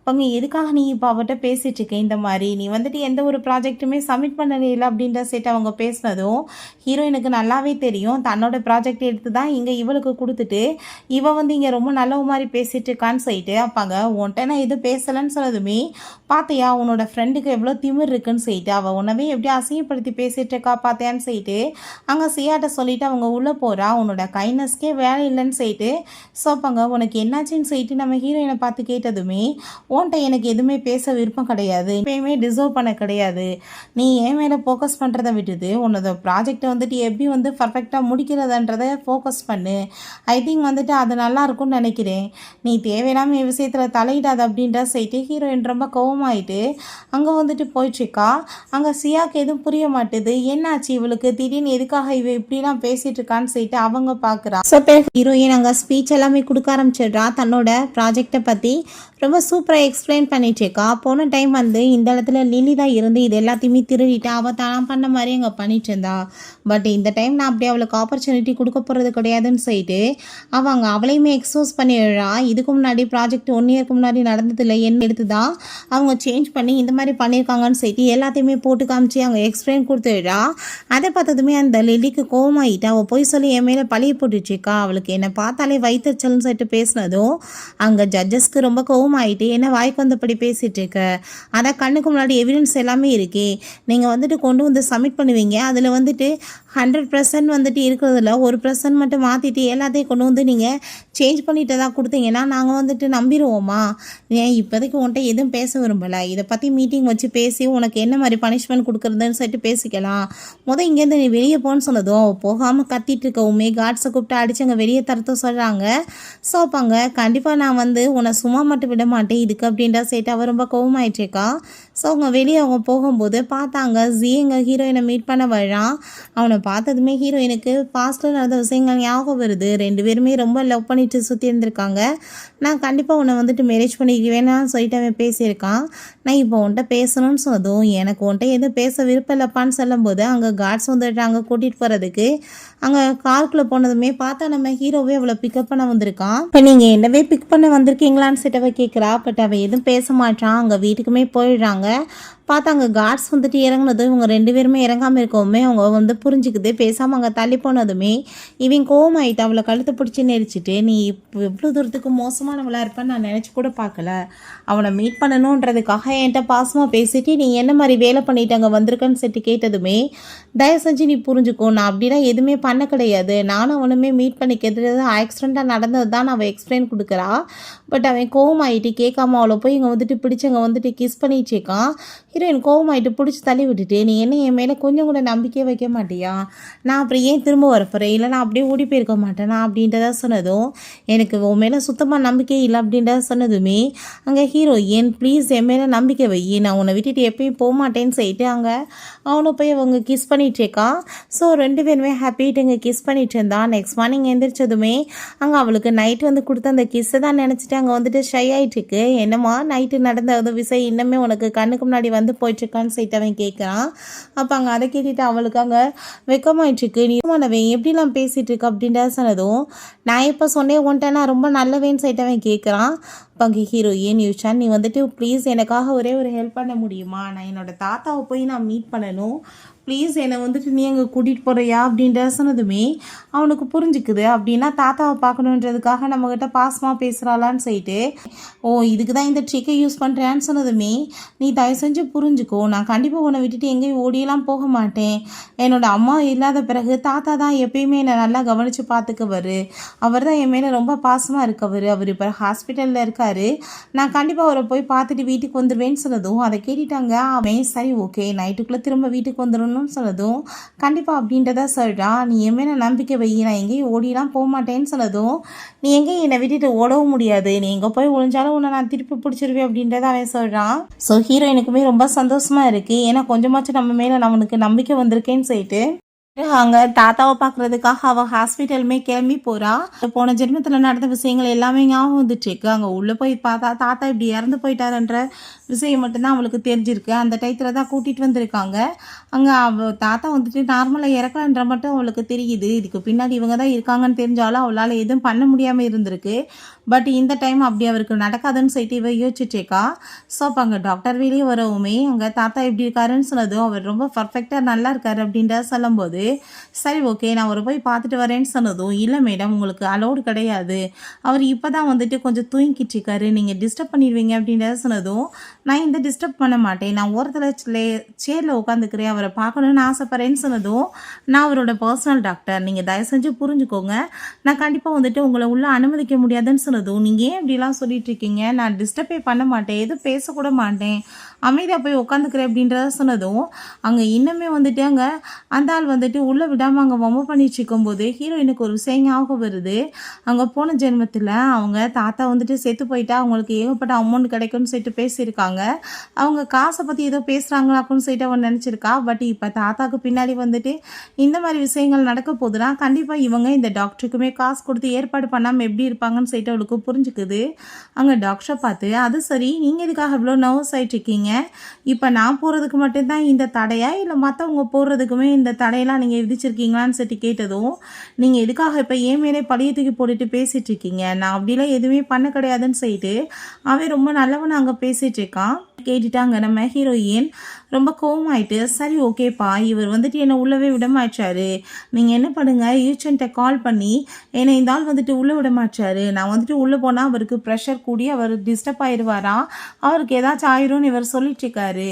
அவங்க எதுக்காக நீ இப்போ அவட்ட பேசிகிட்டு இருக்க இந்த மாதிரி, நீ வந்துட்டு எந்த ஒரு ப்ராஜெக்ட்டுமே சப்மிட் பண்ணவே இல்லை அப்படின்ற செட் அவங்க பேசினதும் ஹீரோயினுக்கு நல்லாவே தெரியும். தன்னோட ப்ராஜெக்ட் எடுத்து தான் இங்கே இவளுக்கு கொடுத்துட்டு இவள் வந்து இங்கே ரொம்ப நல்லவ மாதிரி பேசிகிட்டு இருக்கான்னு சொல்லிட்டு அப்பாங்க உன்ட்ட நான் எதுவும் பேசலைன்னு சொன்னதுமே பார்த்தியா உன்னோட ஃப்ரெண்டுக்கு எவ்வளோ திமிர் இருக்குன்னு சொல்லிட்டு அவள் உன்னவே எப்படி அசிங்கப்படுத்தி பேசிகிட்டு இருக்கா பார்த்தியான்னு சொல்லிட்டு அங்கே சியாட்ட சொல்லிவிட்டு அவங்க உள்ளே போகிறா. உன்னோட கைண்ட்னஸ்க்கே வேலை இல்லைன்னு சொல்லிட்டு சோப்பாங்க உனக்கு என்னாச்சுன்னு சொல்லிட்டு நம்ம ஹீரோயினை பார்த்து கேட்டதுமே உன்ட்ட எனக்கு எதுவுமே பேச விருப்பம் கிடையாது, எப்பயுமே டிசர்வ் பண்ண கிடையாது, நீ என் மேலே ஃபோக்கஸ் பண்ணுறதை விட்டுது உன்னோட ப்ராஜெக்டை வந்துட்டு எப்படி வந்து பர்ஃபெக்டாக முடிக்கிறதுன்றதை ஃபோக்கஸ் பண்ணு. ஐ திங்க் வந்துட்டு அது நல்லா இருக்கும்னு நினைக்கிறேன், நீ தேவையில்லாமல் என் விஷயத்தில் தலையிடாது அப்படின்ற சொல்லிட்டு ஹீரோயின் ரொம்ப கோவமாயிட்டு அங்கே வந்துட்டு போயிட்டுருக்கா. அங்கே சியாவுக்கு எதுவும் புரிய மாட்டுது, என்னாச்சு இவளுக்கு திடீர்னு எதுக்காக இவ இப்படிலாம் பேசிகிட்டு இருக்கான்னு சொல்லிட்டு அவங்க பார்க்குறா. ஸோ ஹீரோயின் அங்கே ஸ்பீச் எல்லாமே கொடுக்க ஆரம்பிச்சிடுறா. தன்னோட ப்ராஜெக்டை பற்றி ரொம்ப சூப்பராக எக்ஸ்பிளைன் பண்ணிட்டுருக்கா. போன டைம் வந்து இந்த இடத்துல லிலி தான் இருந்து இது எல்லாத்தையுமே திருடிட்டு அவள் தான் பண்ண மாதிரி அங்கே பண்ணிட்டு இருந்தா. பட் இந்த டைம் நான் அப்படி அவளுக்கு ஆப்பர்ச்சுனிட்டி கொடுக்க போகிறது கிடையாதுன்னு சொல்லிட்டு அவங்க அவளையுமே எக்ஸ்போஸ் பண்ணிடுறா. இதுக்கு முன்னாடி ப்ராஜெக்ட் 1 இயருக்கு முன்னாடி நடந்ததில்லை என்ன எடுத்து தான் அவங்க சேஞ்ச் பண்ணி இந்த மாதிரி பண்ணியிருக்காங்கன்னு சொல்லிட்டு எல்லாத்தையுமே போட்டு காமிச்சு அவங்க எக்ஸ்பிளைன் கொடுத்துடுறா. அதை பார்த்ததுமே அந்த லிலிக்கு கோவமாயிட்டா. அவள் போய் சொல்லி என் மேலே பழிய போட்டுச்சுக்கா. அவளுக்கு என்னை பார்த்தாலே வயிற்றுச்சல்னு சொல்லிட்டு பேசினதும் அங்கே ஜட்ஜஸ்க்கு ரொம்ப கோவமாயிட்டு என்ன வாய்க்கு வந்தபடி பேசிகிட்டு இருக்க, அதான் கண்ணுக்கு முன்னாடி எவிடன்ஸ் எல்லாமே இருக்கே, நீங்கள் வந்துட்டு கொண்டு வந்து சப்மிட் பண்ணுவீங்க, அதில் வந்துட்டு 100% வந்துட்டு இருக்கிறதுல 1% மட்டும் மாற்றிட்டு எல்லாத்தையும் கொண்டு வந்து நீங்கள் சேஞ்ச் பண்ணிட்டு தான் கொடுத்தீங்கன்னா நாங்கள் வந்துட்டு நம்பிடுவோமா? ஏன் இப்போதைக்கு உன்ட்ட எதுவும் பேச விரும்பலை, இதை பற்றி மீட்டிங் வச்சு பேசி உனக்கு என்ன மாதிரி பனிஷ்மெண்ட் கொடுக்குறதுன்னு சொல்லிட்டு பேசிக்கலாம், இங்கேருந்து நீ வெளியே போன்னு சொன்னதும் போகாமல் கத்திட்டு இருக்கவுமே கார்ட்ஸை கூப்பிட்டு அடிச்சவங்க வெளியே தரத்த சொல்கிறாங்க. சோப்பாங்க கண்டிப்பாக நான் வந்து உன்னை சும்மா மட்டும் விட மாட்டேன் இதுக்கு அப்படின்ற சேர்த்து அவள் ரொம்ப கோவமாயிட்டுருக்கா. ஸோ அவங்க வெளியே அவங்க போகும்போது பார்த்தாங்க ஜி எங்கள் ஹீரோயினை மீட் பண்ண வரான். அவனை பார்த்ததுமே ஹீரோயினுக்கு பாஸ்டில் நடந்த விஷயங்கள் ஞாபகம் வருது. 2 பேருமே ரொம்ப லவ் பண்ணிட்டு சுற்றி இருந்திருக்காங்க. நான் கண்டிப்பாக உன்னை வந்துட்டு மேரேஜ் பண்ணிக்குவேன்னு சொல்லிட்டு அவன் பேசியிருக்கான். நான் இப்போ உன்ட்ட பேசணும்னு சொன்னதும் எனக்கு உன்ட்ட எதுவும் பேச விருப்பம் இல்லைப்பான்னு சொல்லும்போது அங்கே கார்ட்ஸ் வந்துட்டாங்க கூட்டிகிட்டு போகிறதுக்கு. அங்கே காருக்குள்ளே போனதுமே பார்த்தா நம்ம ஹீரோவே அவளை பிக்கப் பண்ண வந்திருக்கான். இப்போ நீங்கள் என்னவே பிக் பண்ண வந்திருக்கீங்களான்னு சிட்டவை கேட்குறா. பட் அவள் எதுவும் பேச மாட்டான். அங்கே வீட்டுக்குமே போயிடுறாங்க. பார்த்தா அங்கே கார்ட்ஸ் வந்துட்டு இறங்குனது இவங்க 2 பேருமே இறங்காமல் இருக்கவுமே அவங்க வந்து புரிஞ்சுக்குது. பேசாமல் அங்கே தள்ளி போனதுமே இவன் கோவமாயிட்டு அவளை கழுத்தை பிடிச்சி நெரிச்சிட்டு நீ இப்போ எவ்வளோ தூரத்துக்கு மோசமானவளாக இருப்பேன்னு நான் நினச்சி கூட பார்க்கல, அவனை மீட் பண்ணணுன்றதுக்காக என்கிட்ட பாசமாக பேசிட்டு நீ என்ன மாதிரி வேலை பண்ணிட்டு அங்கே வந்திருக்கன்னு சொல்லிட்டு கேட்டதுமே தயவு செஞ்சு நீ புரிஞ்சுக்கோ, நான் அப்படிலாம் எதுவுமே பண்ண கிடையாது, நானும் அவனுமே மீட் பண்ணிக்கிறது ஆக்சிடெண்ட்டாக நடந்தது தான் அவள் எக்ஸ்பிளைன் கொடுக்குறா. பட் அவன் கோவமாயிட்டு கேட்காம அவளை போய் இங்கே வந்துட்டு பிடிச்சவங்க வந்துட்டு கிஸ் பண்ணிச்சேக்கான். ஹீரோயின் கோவமாயிட்டு பிடிச்சி தள்ளி விட்டுட்டு நீ என்ன என் மேலே கொஞ்சம் கூட நம்பிக்கையே வைக்க மாட்டியா, நான் அப்புறம் ஏன் திரும்ப வரப்போகிறேன், இல்லை நான் அப்படியே ஓடி போயிருக்க மாட்டேனா அப்படின்றத சொன்னதும் எனக்கு உன் மேலே சுத்தமாக நம்பிக்கை இல்லை அப்படின்றத சொன்னதுமே அங்கே ஹீரோயின் ப்ளீஸ் என் மேலே நம்பிக்கை வை, நான் உன்னை விட்டுட்டு எப்பயும் போக மாட்டேன்னு சொல்லிட்டு அங்கே அவனை போய் அவங்க கிஸ் பண்ணிகிட்ருக்கா. ஸோ 2 பேருமே ஹாப்பிட்டு இங்கே கிஸ் பண்ணிட்டு இருந்தான். நெக்ஸ்ட் மார்னிங் எந்திரிச்சதுமே அங்கே அவளுக்கு நைட்டு வந்து கொடுத்த அந்த கிஸ்ஸை தான் நினச்சிட்டு அங்கே வந்துட்டு ஷை ஆகிட்டுருக்கு. என்னம்மா நைட்டு நடந்த விஷயம் இன்னுமே உனக்கு கண்ணுக்கு முன்னாடி வந்து போயிட்டுருக்கான்னு சொல்லிட்டு அவன் கேட்குறான். அப்போ அங்கே அதை கேட்டுட்டு அவளுக்கு அங்கே வெக்கமாயிட்டுருக்கு. நீ அவன் எப்படிலாம் பேசிகிட்டு இருக்க அப்படின்றத சொன்னதும் நான் இப்போ சொன்னேன் உன்ட்ட நான் ரொம்ப நல்லவேன்னு சொல்லிட்டு அவன் கேட்குறான். அப்போ அங்கே ஹீரோயின் யூஷான் நீ வந்துட்டு ப்ளீஸ் எனக்காக ஒரே ஒரு ஹெல்ப் பண்ண முடியுமா, நான் என்னோடய தாத்தாவை போய் நான் மீட் பண்ணணும், ப்ளீஸ் என்னை வந்துட்டு நீ அங்கே கூட்டிகிட்டு போகிறியா அப்படின்ற சொன்னதுமே அவனுக்கு புரிஞ்சுக்குது. அப்படின்னா தாத்தாவை பார்க்கணுன்றதுக்காக நம்மக்கிட்ட பாசமாக பேசுகிறாளான்னு சொல்லிட்டு இதுக்கு தான் இந்த ட்ரிக்கை யூஸ் பண்ணுறேன்னு சொன்னதுமே நீ தயவு செஞ்சு புரிஞ்சுக்கோ, நான் கண்டிப்பாக உன்னை விட்டுட்டு எங்கேயும் ஓடியெல்லாம் போக மாட்டேன், என்னோட அம்மா இல்லாத பிறகு தாத்தா தான் எப்பயுமே என்னை நல்லா கவனித்து பார்த்துக்கவர், அவர் தான் என் மேலே ரொம்ப பாசமாக இருக்கவர், அவர் இப்போ ஹாஸ்பிட்டலில் இருக்கார், நான் கண்டிப்பாக அவரை போய் பார்த்துட்டு வீட்டுக்கு வந்துடுவேன்னு சொன்னதும் அதை கேட்டுட்டாங்க. அவன் சரி ஓகே நைட்டுக்குள்ளே திரும்ப வீட்டுக்கு வந்துடணும் சொன்னதும் கண்டிப்பாக அப்படின்றத சொல்கிறான். நீ என் மேலே நம்பிக்கை வை, நான் எங்கேயும் ஓடிலாம் போக மாட்டேன்னு சொன்னதும் நீ எங்கேயும் என்னை விட்டுட்டு ஓடவும் முடியாது, நீ எங்கே போய் ஒழிஞ்சாலும் உன்னை நான் திருப்பி பிடிச்சிருவேன் அப்படின்றத அவன் சொல்கிறான். ஸோ ஹீரோயினுக்குமே ரொம்ப சந்தோஷமாக இருக்குது. ஏன்னா கொஞ்சமாச்சும் நம்ம மேலே நம்மளுக்கு நம்பிக்கை வந்திருக்கேன்னு சொல்லிட்டு அங்க தாத்தாவை பார்க்கறதுக்காக அவ ஹாஸ்பிட்டலுமே கிளம்பி போறா. போன ஜென்மத்துல நடந்த விஷயங்கள் எல்லாமே ஞாபகம் வந்துட்டு இருக்கு. அங்க உள்ள போய் பார்த்தா தாத்தா இப்படி இறந்து போயிட்டாருன்ற விஷயம் மட்டும்தான் அவளுக்கு தெரிஞ்சிருக்கு. அந்த டயத்துல தான் கூட்டிட்டு வந்திருக்காங்க. அங்க அவ தாத்தா வந்துட்டு நார்மலா இறக்கலன்ற மட்டும் அவளுக்கு தெரியுது. இதுக்கு பின்னாடி இவங்க தான் இருக்காங்கன்னு தெரிஞ்சாலும் அவளால எதுவும் பண்ண முடியாம இருந்திருக்கு. பட் இந்த டைம் அப்படி அவருக்கு நடக்காதுன்னு சொல்லிட்டு இவ யோசிச்சுட்டு இருக்கா. ஸோ அப்போ அங்கே டாக்டர் வெளியே வரவுமே அங்கே தாத்தா எப்படி இருக்காருன்னு சொன்னதும் அவர் ரொம்ப பர்ஃபெக்டாக நல்லா இருக்காரு அப்படின்ற சொல்லும்போது சரி ஓகே நான் அவரை போய் பார்த்துட்டு வரேன்னு சொன்னதும் இல்லை மேடம் உங்களுக்கு அலோடு கிடையாது, அவர் இப்போ தான் வந்துட்டு கொஞ்சம் தூங்கிட்டு இருக்காரு, நீங்கள் டிஸ்டர்ப் பண்ணிடுவீங்க அப்படின்றத சொன்னதும் நான் இந்த டிஸ்டர்ப் பண்ண மாட்டேன், நான் ஓரத்தில் சேரில் உட்காந்துக்கிறேன், அவரை பார்க்கணுன்னு ஆசைப்பட்றேன்னு சொன்னதும் நான் அவரோட பர்சனல் டாக்டர், நீங்கள் தயவு செஞ்சு புரிஞ்சுக்கோங்க, நான் கண்டிப்பாக வந்துட்டு உங்களை உள்ளே அனுமதிக்க முடியாதுன்னு சொன்னதும் நீங்கள் ஏன் இப்படிலாம் சொல்லிட்டு இருக்கீங்க, நான் டிஸ்டர்பே பண்ண மாட்டேன், எதுவும் பேசக்கூட மாட்டேன், அமைதியாக போய் உட்காந்துக்கிறேன் அப்படின்றத சொன்னதும் அங்கே இன்னுமே வந்துட்டு அங்கே அந்த ஆள் வந்துட்டு உள்ளே விடாமல் அங்கே வம்பு பண்ணிட்டு இருக்கும்போது ஹீரோயினுக்கு ஒரு விஷயம் ஞாபகம் வருது. அங்கே போன ஜென்மத்தில் அவங்க தாத்தா வந்துட்டு செத்து போயிட்டா அவங்களுக்கு ஏகப்பட்ட அமௌண்ட் கிடைக்கும்னு சொல்லிட்டு பேசியிருக்காங்க. அவங்க காசை பற்றி ஏதோ பேசுகிறாங்களாக்குன்னு சொல்லிட்டு அவன் நினச்சிருக்கா. பட் இப்போ தாத்தாவுக்கு பின்னாடி வந்துட்டு இந்த மாதிரி விஷயங்கள் நடக்க போகுதுன்னா கண்டிப்பாக இவங்க இந்த டாக்டருக்குமே காசு கொடுத்து ஏற்பாடு பண்ணாமல் எப்படி இருப்பாங்கன்னு சொல்லிட்டு அவளுக்கு புரிஞ்சுக்குது. அங்கே டாக்டரை பார்த்து அது சரி நீங்கள் இதுக்காக இவ்வளோ நர்வஸ் ஆகிட்டு இருக்கீங்க, இப்போ நான் போகிறதுக்கு மட்டும்தான் இந்த தடையா இல்லை மற்றவங்க போடுறதுக்குமே இந்த தடையெல்லாம் நீங்கள் விதிச்சிருக்கீங்களான்னு சொல்லிட்டு கேட்டதும் நீங்கள் எதுக்காக இப்போ ஏன் மேலே பழைய தூக்கி போட்டுட்டு பேசிகிட்டு இருக்கீங்க, நான் அப்படிலாம் எதுவுமே பண்ண கிடையாதுன்னு சொல்லிட்டு அவன் ரொம்ப நல்லவன் அங்கே பேசிகிட்டு இருக்கான். கேட்டுட்டாங்க நம்ம ஹீரோயின் ரொம்ப கோவமாயிட்டு சரி ஓகேப்பா இவர் வந்துட்டு என்னை உள்ளவே விட மாட்டாரு, நீங்கள் என்ன பண்ணுங்க ஈச்சன்ட்ட கால் பண்ணி என்னை இந்த ஆள் வந்துட்டு உள்ளே விட மாட்டாரு, நான் வந்துட்டு உள்ளே போனால் அவருக்கு ப்ரெஷர் கூடி அவர் டிஸ்டர்ப் ஆயிடுவாராம், அவருக்கு ஏதாச்சும் ஆயிரும்னு இவர் சொல்லிட்டு இருக்காரு,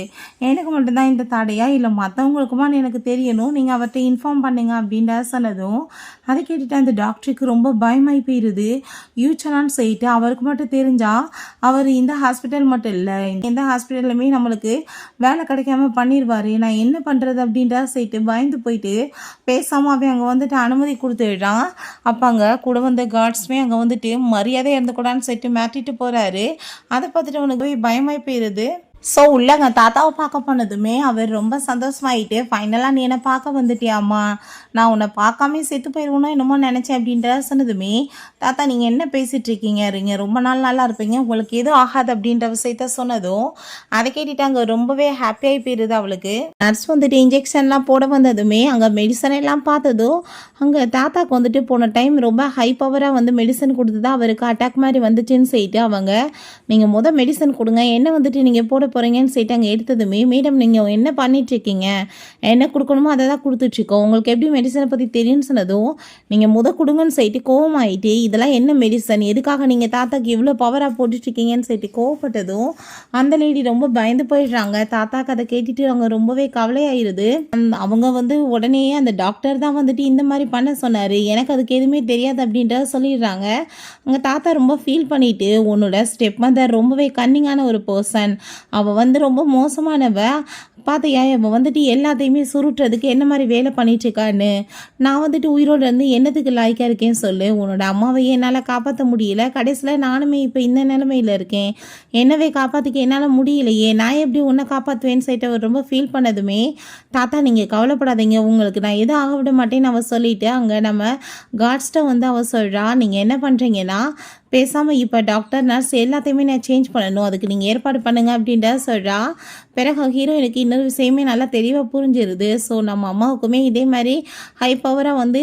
எனக்கு மட்டும்தான் இந்த தடையா இல்லை மற்றவங்களுக்குமான்னு எனக்கு தெரியணும், நீங்கள் அவர்கிட்ட இன்ஃபார்ம் பண்ணுங்க அப்படின்ற சொன்னதும் அதை கேட்டுட்டு அந்த டாக்டருக்கு ரொம்ப பயமாகி போயிடுது. யூச்சனான்னு சொல்லிட்டு அவருக்கு மட்டும் தெரிஞ்சா அவர் இந்த ஹாஸ்பிட்டல் மட்டும் இல்லை எந்த ஹாஸ்பிட்டல்லுமே நம்மளுக்கு வேலை கிடைக்காம பண்ணிடுவார், நான் என்ன பண்ணுறது அப்படின்றா சொல்லிட்டு பயந்து போயிட்டு பேசாமல் அவன் அங்கே வந்துட்டு அனுமதி கொடுத்துடுறான். அப்போ அங்கே கூட வந்த கார்ட்ஸுமே அங்கே வந்துட்டு மரியாதை இருந்துக்கூடான்னு சொல்லிட்டு மாட்டிட்டு போகிறாரு. அதை பார்த்துட்டு அவனுக்கு போய் பயமாகி போயிடுது. ஸோ உள்ளங்க தாத்தாவை பார்க்க போனதுமே அவர் ரொம்ப சந்தோஷமாயிட்டு ஃபைனலாக நீ என்னை பார்க்க வந்துட்டியாம்மா, நான் உன்னை பார்க்காமே செத்து போயிடுவோன்னா என்னமோ நினச்சேன் அப்படின்ற சொன்னதுமே தாத்தா நீங்கள் என்ன பேசிகிட்டு இருக்கீங்க, இருங்க ரொம்ப நாள் நல்லா இருப்பீங்க, உங்களுக்கு எதுவும் ஆகாது அப்படின்ற விஷயத்த சொன்னதும் அதை கேட்டுட்டு அங்கே ரொம்பவே ஹாப்பியாகி போயிடுது அவளுக்கு. நர்ஸ் வந்துட்டு இன்ஜெக்ஷன்லாம் போட வந்ததுமே அங்கே மெடிசன் எல்லாம் பார்த்ததும் அங்கே தாத்தாக்கு வந்துட்டு போன டைம் ரொம்ப ஹை பவராக வந்து மெடிசன் கொடுத்து தான் அவருக்கு அட்டாக் மாதிரி வந்துச்சுன்னு சொல்லிட்டு அவங்க நீங்கள் மெடிசன் கொடுங்க என்ன வந்துட்டு நீங்கள் போட போகிறீங்கன்னு சொல்லிட்டு அங்கே எடுத்ததுமே மேடம் நீங்கள் என்ன பண்ணிகிட்ருக்கீங்க, என்ன கொடுக்கணுமோ அதை தான் கொடுத்துட்ருக்கோம், உங்களுக்கு எப்படி மெடிசனை பற்றி தெரியும்னு சொன்னதும் நீங்கள் கொடுங்கன்னு சொல்லிட்டு கோவமாயிட்டு இதெல்லாம் என்ன மெடிசன், எதுக்காக நீங்கள் தாத்தாக்கு இவ்வளோ பவராக போட்டுட்ருக்கீங்கன்னு சொல்லிட்டு கோவப்பட்டதும் அந்த லேடி ரொம்ப பயந்து போயிடுறாங்க. தாத்தாக்கு அதை கேட்டுட்டு அவங்க ரொம்பவே கவலையாயிருது. அவங்க வந்து உடனே அந்த டாக்டர் தான் வந்துட்டு இந்த மாதிரி பண்ண சொன்னார், எனக்கு அதுக்கு எதுவுமே தெரியாது அப்படின்றத சொல்லிடுறாங்க. அவங்க தாத்தா ரொம்ப ஃபீல் பண்ணிவிட்டு உன்னோட ஸ்டெப் மதர் ரொம்பவே கன்னிங்கான ஒரு பர்சன், அவள் வந்து ரொம்ப மோசமானவ, பார்த்தியா அவள் வந்துட்டு எல்லாத்தையுமே சுருட்டுறதுக்கு என்ன மாதிரி வேலை பண்ணிட்டுருக்கான்னு, நான் வந்துட்டு உயிரோடு இருந்து என்னத்துக்கு லாய்க்காக இருக்கேன்னு சொல்லு, உன்னோட அம்மாவை என்னால் காப்பாற்ற முடியல, கடைசியில் நானுமே இப்போ இந்த நிலைமையில் இருக்கேன், என்னவே காப்பாற்றிக்க என்னால் முடியலையே, நான் எப்படி உன்னை காப்பாற்றுவேன்னு சொல்லிட்டு அவர் ரொம்ப ஃபீல் பண்ணதுமே தாத்தா நீங்கள் கவலைப்படாதீங்க, உங்களுக்கு நான் எதுவும் ஆக விட மாட்டேன்னு அவள் சொல்லிவிட்டு அங்கே நம்ம கார்ட்ஸ்ட்டை வந்து அவள் சொல்கிறா, நீங்கள் என்ன பண்ணுறீங்கன்னா பேசாமல் இப்போ டாக்டர் நர்ஸ் எல்லாத்தையுமே நான் சேஞ்ச் பண்ணணும், அதுக்கு நீங்கள் ஏற்பாடு பண்ணுங்க அப்படின்ற சொல்கிறா. பிறகு ஹீரோயினுக்கு இன்னொரு விஷயமே நல்லா தெளிவாக புரிஞ்சிருது. ஸோ நம்ம அம்மாவுக்குமே இதே மாதிரி ஹை பவராக வந்து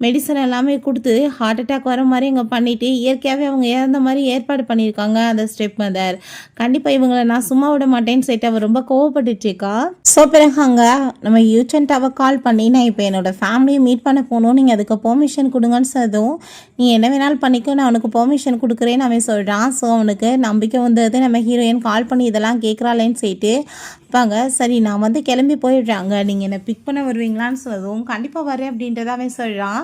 மெடிசன் எல்லாமே கொடுத்து ஹார்ட் அட்டாக் வர மாதிரி அங்கே பண்ணிவிட்டு இயற்கையாகவே அவங்க இறந்த மாதிரி ஏற்பாடு பண்ணியிருக்காங்க அந்த ஸ்டெப் மதர். கண்டிப்பாக இவங்களை நான் சும்மா விட மாட்டேன்னு சொல்லிட்டு அவள் ரொம்ப கோவப்பட்டுருக்கா. ஸோ பிறகு அங்கே நம்ம யூச்சன்ட் அவள் கால் பண்ணி நான் இப்போ என்னோடய ஃபேமிலியை மீட் பண்ண போகணும், நீங்கள் அதுக்கு பெர்மிஷன் கொடுங்கன்னு சொன்னதும் நீ என்ன வேணாலும் பண்ணிக்கோ, நான் அவனுக்கு பெர்மிஷன் கொடுக்குறேன்னு அவன் சொல்கிறான். ஸோ அவனுக்கு நம்பிக்கை வந்தது. நம்ம ஹீரோயின் கால் பண்ணி இதெல்லாம் கேட்குறாளேன்னு சொல்லிட்டு இருப்பாங்க. சரி நான் வந்து கிளம்பி போயிடுறாங்க, நீங்கள் என்னை பிக் பண்ண வருவீங்களான்னு சொல்லவும் கண்டிப்பாக வரேன் அப்படின்றத அவன் சொல்கிறான்.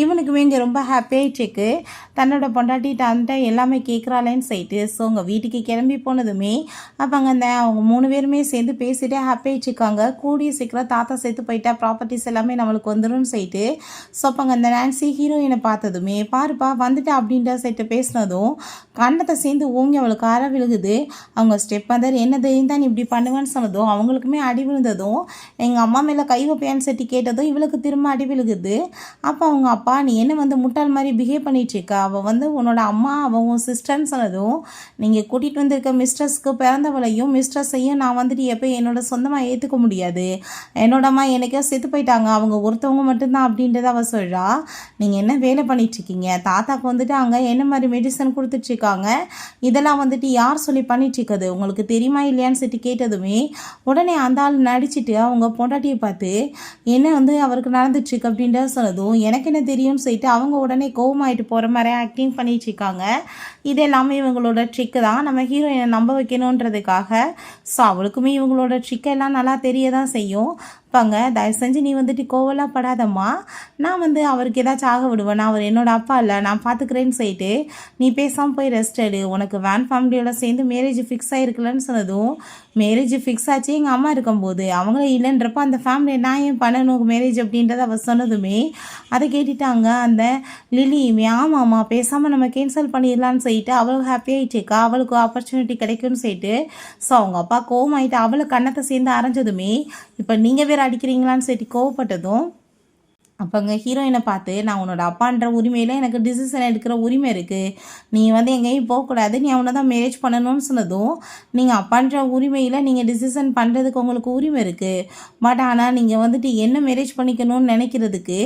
இவனுக்குமே இங்கே ரொம்ப ஹாப்பியாகிட்டுருக்கு, தன்னோட பொண்டாட்டி தன்ட்ட எல்லாமே கேட்குறாளேன்னு சொல்லிட்டு. ஸோ உங்கள் வீட்டுக்கு கிளம்பி போனதுமே அப்போ அங்கே அவங்க 3 பேருமே சேர்ந்து பேசிகிட்டே ஹாப்பியாகிட்ருக்காங்க. கூடிய சீக்கிரம் தாத்தா சேர்த்து போயிட்டா ப்ராப்பர்ட்டிஸ் எல்லாமே நம்மளுக்கு வந்துடும் சொல்லிட்டு. ஸோ அப்போ அங்கே அந்த நான்சி ஹீரோயினை பார்த்ததுமே பாருப்பா வந்துட்டா அப்படின்ற சொல்லிட்டு பேசினதும் கண்ணத்தை சேர்ந்து ஓங்கி அவளுக்கு அற விழுகுது. அவங்க ஸ்டெப் மதர் என்னது தான் இப்படி பண்ணுவான்னு சொன்னதும் சொன்னதும் அவங்களுக்குமே அடி விழுந்ததும் எங்கள் அம்மா மேலே கை வைப்பேன்னு சொல்லி கேட்டதும் இவளுக்கு திரும்ப அடி விழுகுது. அப்போ அவங்க அப்பா நீ என்ன வந்து முட்டாள் மாதிரி பிஹேவ் பண்ணிட்டுருக்க, அவள் வந்து உன்னோட அம்மா அவள் உன் சிஸ்டர்ன்னு சொன்னதும் நீங்கள் கூட்டிகிட்டு வந்திருக்க மிஸ்ட்ரஸ்க்கு பிறந்தவளையும் மிஸ்ட்ரஸையும் நான் வந்துட்டு எப்போ என்னோட சொந்தமாக ஏற்றுக்க முடியாது. என்னோட அம்மா எனக்கே செத்து போயிட்டாங்க, அவங்க ஒருத்தவங்க மட்டும்தான் அப்படின்றத அவள் சொல்கிறா. நீங்கள் என்ன வேலை பண்ணிட்டுருக்கீங்க, தாத்தாக்கு வந்துட்டு அங்கே என்ன மாதிரி மெடிசன் கொடுத்துட்ருக்காங்க, இதெல்லாம் வந்துட்டு யார் சொல்லி பண்ணிட்டுருக்குது உங்களுக்கு தெரியுமா இல்லையான்னு சொல்லி கேட்டதுமே உடனே அந்த ஆள் நடிச்சுட்டு அவங்க பொண்டாட்டியை பார்த்து என்ன வந்து அவருக்கு நடந்துட்டுருக்கு அப்படின்ற சொன்னதும் எனக்கு என்ன தெரியும்னு சொல்லிட்டு அவங்க உடனே கோவமாயிட்டு போகிற மாதிரி ஆக்டிங் பண்ணிட்டுருக்காங்க. இது எல்லாமே இவங்களோட ட்ரிக்கு தான், நம்ம ஹீரோயினை நம்ப வைக்கணுன்றதுக்காக. ஸோ அவளுக்குமே இவங்களோட ட்ரிக்கெல்லாம் நல்லா தெரிய தான் செய்யும். பாங்க தயவு செஞ்சு நீ வந்துட்டு கோவலாம் படாதம்மா, நான் வந்து அவருக்கு ஏதாச்சும் ஆக விடுவேன், நான் அவர் என்னோட அப்பா இல்லை, நான் பார்த்துக்கிறேன்னு சொல்லிட்டு நீ பேசாமல் போய் ரெஸ்ட் எடு, உனக்கு வேன் ஃபேமிலியோட சேர்ந்து மேரேஜ் ஃபிக்ஸ் ஆகிருக்கலன்னு சொன்னதும் மேரேஜ் ஃபிக்ஸ் ஆச்சு எங்கள் அம்மா இருக்கும்போது அவங்களே இல்லைன்றப்ப அந்த ஃபேமிலியை நான் ஏன் பண்ணணும் மேரேஜ் அப்படின்றத அவள் சொன்னதுமே அதை கேட்டுட்டாங்க அந்த லிலியுமே. ஆமாம்மா பேசாமல் நம்ம கேன்சல் பண்ணிடலான்னு சொல்லிட்டு அவளுக்கு ஹாப்பியாகிட்டுருக்கா, அவளுக்கு ஆப்பர்ச்சுனிட்டி கிடைக்கும்னு சொல்லிட்டு. ஸோ அவங்க அப்பா கோவமாயிட்டு அவளை கண்ணத்தை சேர்ந்து அரைஞ்சதுமே இப்போ நீங்கள் வேறு அடிக்கிறீங்களான்னு சொல்லிட்டு கோவப்பட்டதும் அப்போங்க ஹீரோயினை பார்த்து நான் உன்னோட அப்பான்ற உரிமையில் எனக்கு டிசிஷன் எடுக்கிற உரிமை இருக்குது, நீ வந்து எங்கேயும் போகக்கூடாது, நீ அவனை தான் மேரேஜ் பண்ணணும்னு சொன்னதும் நீங்கள் அப்பான்ற உரிமையில் நீங்கள் டிசிஷன் பண்ணுறதுக்கு உங்களுக்கு உரிமை இருக்குது, பட் ஆனால் நீங்கள் வந்துட்டு என்ன மேரேஜ் பண்ணிக்கணும்னு நினைக்கிறதுக்கு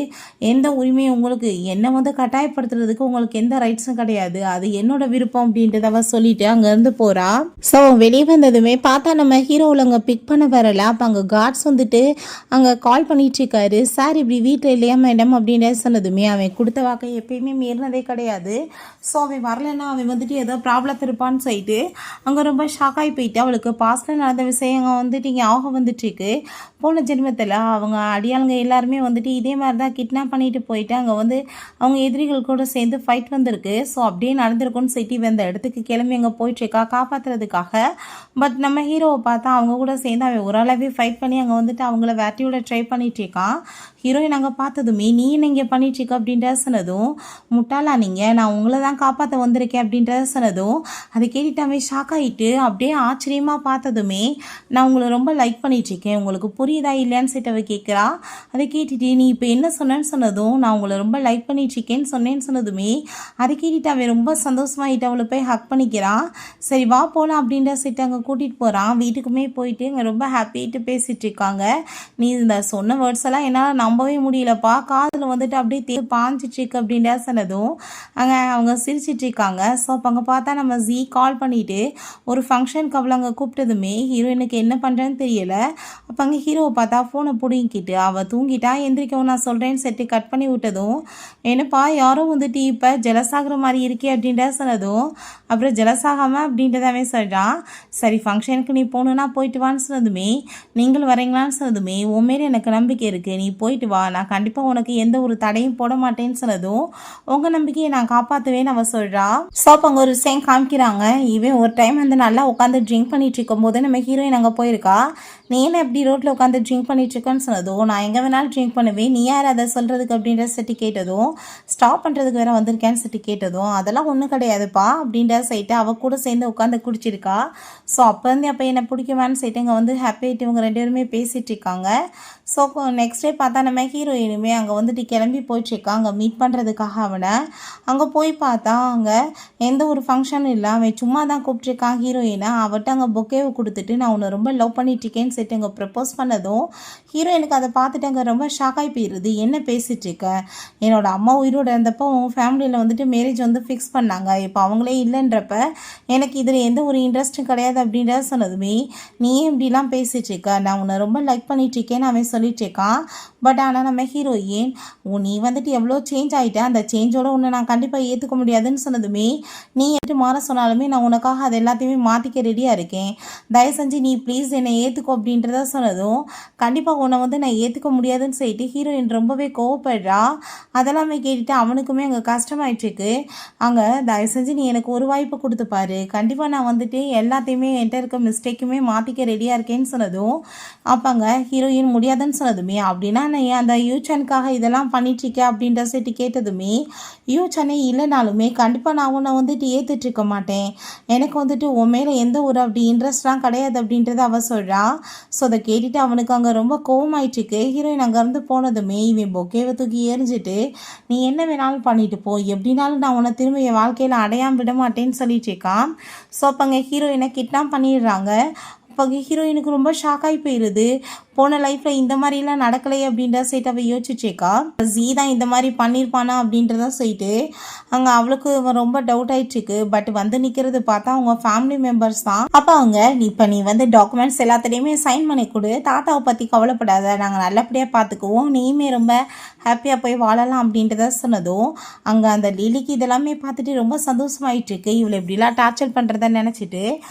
எந்த உரிமையும் உங்களுக்கு என்னை வந்து கட்டாயப்படுத்துறதுக்கு உங்களுக்கு எந்த ரைட்ஸும் கிடையாது, அது என்னோட விருப்பம் அப்படின்றத சொல்லிட்டு அங்கேருந்து போகிறா. ஸோ வெளியே வந்ததுமே பார்த்தா நம்ம ஹீரோவில் அங்கே பிக் பண்ண வரல. அப்போ அங்கே கார்ட்ஸ் வந்துட்டு அங்கே கால் பண்ணிகிட்ருக்காரு. சார் இப்படி வீட்டில் இல்லையா மேடம் அப்படின்னு சொன்னதுமே அவன் கொடுத்த வாக்கை எப்பயுமே மீறினதே கிடையாது. ஸோ அவன் வரலன்னா அவன் வந்துட்டு ஏதோ ப்ராப்ளம் இருப்பான்னு சொல்லிட்டு அங்கே ரொம்ப ஷாக்காகி போயிட்டு அவளுக்கு பாஸ்டில் நடந்த விஷயம் வந்துட்டு இங்கே ஆக வந்துட்டுருக்கு. போன ஜென்மத்தில் அவங்க அடியாளுங்க எல்லாருமே வந்துட்டு இதே மாதிரி தான் கிட்னாப் பண்ணிட்டு போயிட்டு அங்கே வந்து அவங்க எதிரிகள் கூட சேர்ந்து ஃபைட் வந்திருக்கு. ஸோ அப்படியே நடந்திருக்குன்னு சொல்லிட்டு இந்த இடத்துக்கு கிளம்பி அங்கே போயிட்டுருக்கா காப்பாற்றுறதுக்காக. பட் நம்ம ஹீரோவை பார்த்தா அவங்க கூட சேர்ந்து அவன் ஒரு அளவே ஃபைட் பண்ணி அங்கே வந்துட்டு அவங்கள வேட்டையோட ட்ரை பண்ணிகிட்ருக்கான். ஹீரோயின் அங்கே பார்த்ததுமே நீ என்ன இங்கே பண்ணிட்டுருக்க அப்படின்ற சொன்னதும் முட்டாளா நீங்கள், நான் உங்களை தான் காப்பாற்ற வந்திருக்கேன் அப்படின்ற சொன்னதும் அதை கேட்டுட்டு அவன் ஷாக் ஆகிட்டு அப்படியே ஆச்சரியமாக பார்த்ததுமே நான் உங்களை ரொம்ப லைக் பண்ணிகிட்ருக்கேன், உங்களுக்கு புரியுதா இல்லையான்னு சொல்லிட்டு அவள் கேட்குறா. அதை கேட்டுட்டு நீ இப்போ என்ன சொன்னேன்னு சொன்னதும் நான் உங்களை ரொம்ப லைக் பண்ணிகிட்ருக்கேன்னு சொன்னேன்னு சொன்னதுமே அதை கேட்டுட்டு அவன் ரொம்ப சந்தோஷமாகிட்டு அவளை போய் ஹக் பண்ணிக்கிறான். சரி வா போகலாம் அப்படின்ற சொல்லிட்டு அங்கே கூட்டிகிட்டு போகிறான். வீட்டுக்குமே போயிட்டு அங்கே ரொம்ப ஹாப்பிட்டு பேசிகிட்டு இருக்காங்க. நீ இந்த சொன்ன வேர்ட்ஸ் எல்லாம் என்னால் நம்பவே முடியலப்பா, காதில் வந்துட்டு அப்படியே பாஞ்சிட்ருக்கு அப்படின்ற சொன்னதும் அங்கே அவங்க சிரிச்சிட்ருக்காங்க. ஸோ அப்போ அங்கே பார்த்தா நம்ம ஜீ கால் பண்ணிவிட்டு ஒரு ஃபங்க்ஷனுக்கு அவளை அங்கே கூப்பிட்டதுமே ஹீரோயினுக்கு என்ன பண்ணுறேன்னு தெரியலை. அப்போ அங்கே ஹீரோவை பார்த்தா ஃபோனை பிடிங்கிக்கிட்டு அவள் தூங்கிட்டா எந்திரிக்கவும் நான் சொல்கிறேன்னு செட்டு கட் பண்ணி விட்டதும் என்னப்பா யாரும் வந்துட்டு இப்போ ஜலசாகிற மாதிரி இருக்கே அப்படின்ற சொன்னதும் அப்புறம் ஜலசாகாமல் அப்படின்றதாவே சொல்கிறான். சரி ஃபங்க்ஷனுக்கு நீ போகணுன்னா போயிட்டு வான்னு சொன்னதுமே நீங்கள் வரீங்களான்னு சொன்னதுமே உன் மேலே எனக்கு நம்பிக்கை இருக்குது, நீ போயிட்டு வா, நான் கண்டிப்பாக உனக்கு எந்த ஒரு தடையும் போட மாட்டேன்னு சொன்னதும் உங்கள் நம்பிக்கையை நான் காப்பாற்றுவேன்னு அவள் சொல்கிறா. ஸோ அப்போ அங்கே ஒரு விஷயம் காமிக்கிறாங்க. இவன் ஒரு டைம் வந்து நல்லா உட்காந்து ட்ரிங்க் பண்ணிட்டு இருக்கும்போது நம்ம ஹீரோயின் அங்கே போயிருக்கா. நீ என்ன எப்படி ரோட்டில் உட்காந்து ட்ரிங்க் பண்ணிட்டுருக்கேன்னு சொன்னதும் நான் எங்கே வேணாலும் ட்ரிங்க் பண்ணுவேன், நீ யார் அதை சொல்கிறதுக்கு அப்படின்ற சட்டி கேட்டதும் ஸ்டாப் பண்ணுறதுக்கு வேறு வந்திருக்கேன்னு சட்டி கேட்டதும் அதெல்லாம் ஒன்றும் கிடையாதுப்பா அப்படின்ற சைட்டு அவள் கூட சேர்ந்து உட்காந்து குடிச்சிருக்கா. ஸோ அப்போ வந்து அப்போ என்னை பிடிக்குமான்னு சைட்டு இங்கே வந்து ஹாப்பியாகிட்டு இவங்க ரெண்டு பேருமே பேசிகிட்டு இருக்காங்க. ஸோ நெக்ஸ்ட் டே பார்த்தா நம்ம ஹீரோயினுமே அங்கே வந்துட்டு கிளம்பி போயிட்டுருக்கா அங்கே மீட் பண்ணுறதுக்காக. அவனை அங்கே போய் பார்த்தா அங்கே எந்த ஒரு ஃபங்க்ஷனும் இல்லை, அவன் சும்மா தான் கூப்பிட்ருக்கான் ஹீரோயினை. அவட்ட அங்கே பொக்கேவை கொடுத்துட்டு நான் உன்னை ரொம்ப லவ் பண்ணிட்டுருக்கேன்னு சொல்லிட்டு அங்கே ப்ரப்போஸ் பண்ணதும் ஹீரோயினுக்கு அதை பார்த்துட்டு அங்கே ரொம்ப ஷாக்காகி போயிடுது. என்ன பேசிகிட்ருக்க, என்னோட அம்மா உயிரோடு இருந்தப்போ உங்கள் ஃபேமிலியில் வந்துட்டு மேரேஜ் வந்து ஃபிக்ஸ் பண்ணாங்க, இப்போ அவங்களே இல்லைன்றப்ப எனக்கு இதில் எந்த ஒரு இன்ட்ரெஸ்ட்டும் கிடையாது அப்படின்றத சொன்னதுமே நீ இப்படிலாம் பேசிகிட்ருக்க, நான் உன்னை ரொம்ப லைக் பண்ணிட்டுருக்கேன்னு அவன் சொல்லிட்டுருக்கான். பட் ஆனால் நம்ம ஹீரோயின் நீ வந்துட்டு எவ்வளோ சேஞ்ச் ஆகிட்ட, அந்த சேஞ்சோட உன்னை நான் கண்டிப்பாக ஏற்றுக்க முடியாதுன்னு சொன்னதுமே நீ எப்படி மாற சொன்னாலுமே நான் உனக்காக அது எல்லாத்தையுமே மாற்றிக்க ரெடியாக இருக்கேன், தயவு செஞ்சு நீ ப்ளீஸ் என்னை ஏற்றுக்கோ அப்படின்றத சொன்னதும் கண்டிப்பாக உன்னை வந்து நான் ஏற்றுக்க முடியாதுன்னு சொல்லிட்டு ஹீரோயின் ரொம்பவே கோவப்படுறா. அதெல்லாமே கேட்டுட்டு அவனுக்குமே அங்கே கஷ்டமாயிட்டுருக்கு. அங்கே தயவு செஞ்சு நீ எனக்கு ஒரு வாய்ப்பு கொடுத்துப்பாரு, கண்டிப்பாக நான் வந்துட்டு எல்லாத்தையுமே என்கிட்ட இருக்க மிஸ்டேக்குமே மாற்றிக்க ரெடியாக இருக்கேன்னு சொன்னதும் அப்போ அங்கே ஹீரோயின் முடியாதுன்னு சொன்னதுமே அப்படின்னா நீ அந்த யூச்சனுக்காக இதெல்லாம் பண்ணிட்டுருக்க அப்படின்ற சொல்லிட்டு கேட்டதுமே யூச்சனே இல்லைனாலுமே கண்டிப்பாக நான் உன்னை வந்துட்டு ஏற்றுட்ருக்க மாட்டேன், எனக்கு வந்துட்டு உன் மேலே எந்த ஒரு அப்படி இன்ட்ரெஸ்ட்லாம் கிடையாது அப்படின்றத அவள் சொல்கிறா. ஸோ அதை கேட்டுட்டு அவனுக்கு அங்கே ரொம்ப கோவமாயிட்டுருக்கு. ஹீரோயின் அங்கேருந்து போனதுமே இவன் பொக்கேவை தூக்கி எரிஞ்சிட்டு நீ என்ன வேணாலும் பண்ணிட்டு போ, எப்படினாலும் நான் உன்னை திரும்ப என் வாழ்க்கையில் அடையாமல் விட மாட்டேன்னு சொல்லிட்டு இருக்கான். ஸோ அப்போ அங்கே ஹீரோயினை கிட்னாப் பண்ணிடுறாங்க. அப்போ ஹீரோயினுக்கு ரொம்ப ஷாக் ஆகி போயிடுது. போன லைஃப்பில் இந்த மாதிரிலாம் நடக்கலையே அப்படின்ற சைட்டு அவள் யோசிச்சுக்கா. ஜீ தான் இந்த மாதிரி பண்ணியிருப்பானா அப்படின்றத சொல்லிட்டு அங்கே அவளுக்கு ரொம்ப டவுட் ஆயிடுச்சுக்கு. பட் வந்து நிற்கிறது பார்த்தா அவங்க ஃபேமிலி மெம்பர்ஸ் தான். அப்போ அவங்க இப்போ நீ வந்து டாக்குமெண்ட்ஸ் எல்லாத்துலேயுமே சைன் பண்ணி கொடு, தாத்தாவை பற்றி கவலைப்படாத, நாங்கள் நல்லபடியாக பார்த்துக்குவோம், நீயுமே ரொம்ப ஹாப்பியாக போய் வாழலாம் அப்படின்றத சொன்னதும் அங்கே அந்த லிலிக்கு இதெல்லாமே பார்த்துட்டு ரொம்ப சந்தோஷமாயிட்டுருக்கு. இவளை இப்படிலாம் டார்ச்சர் பண்ணுறத நினச்சிட்டு.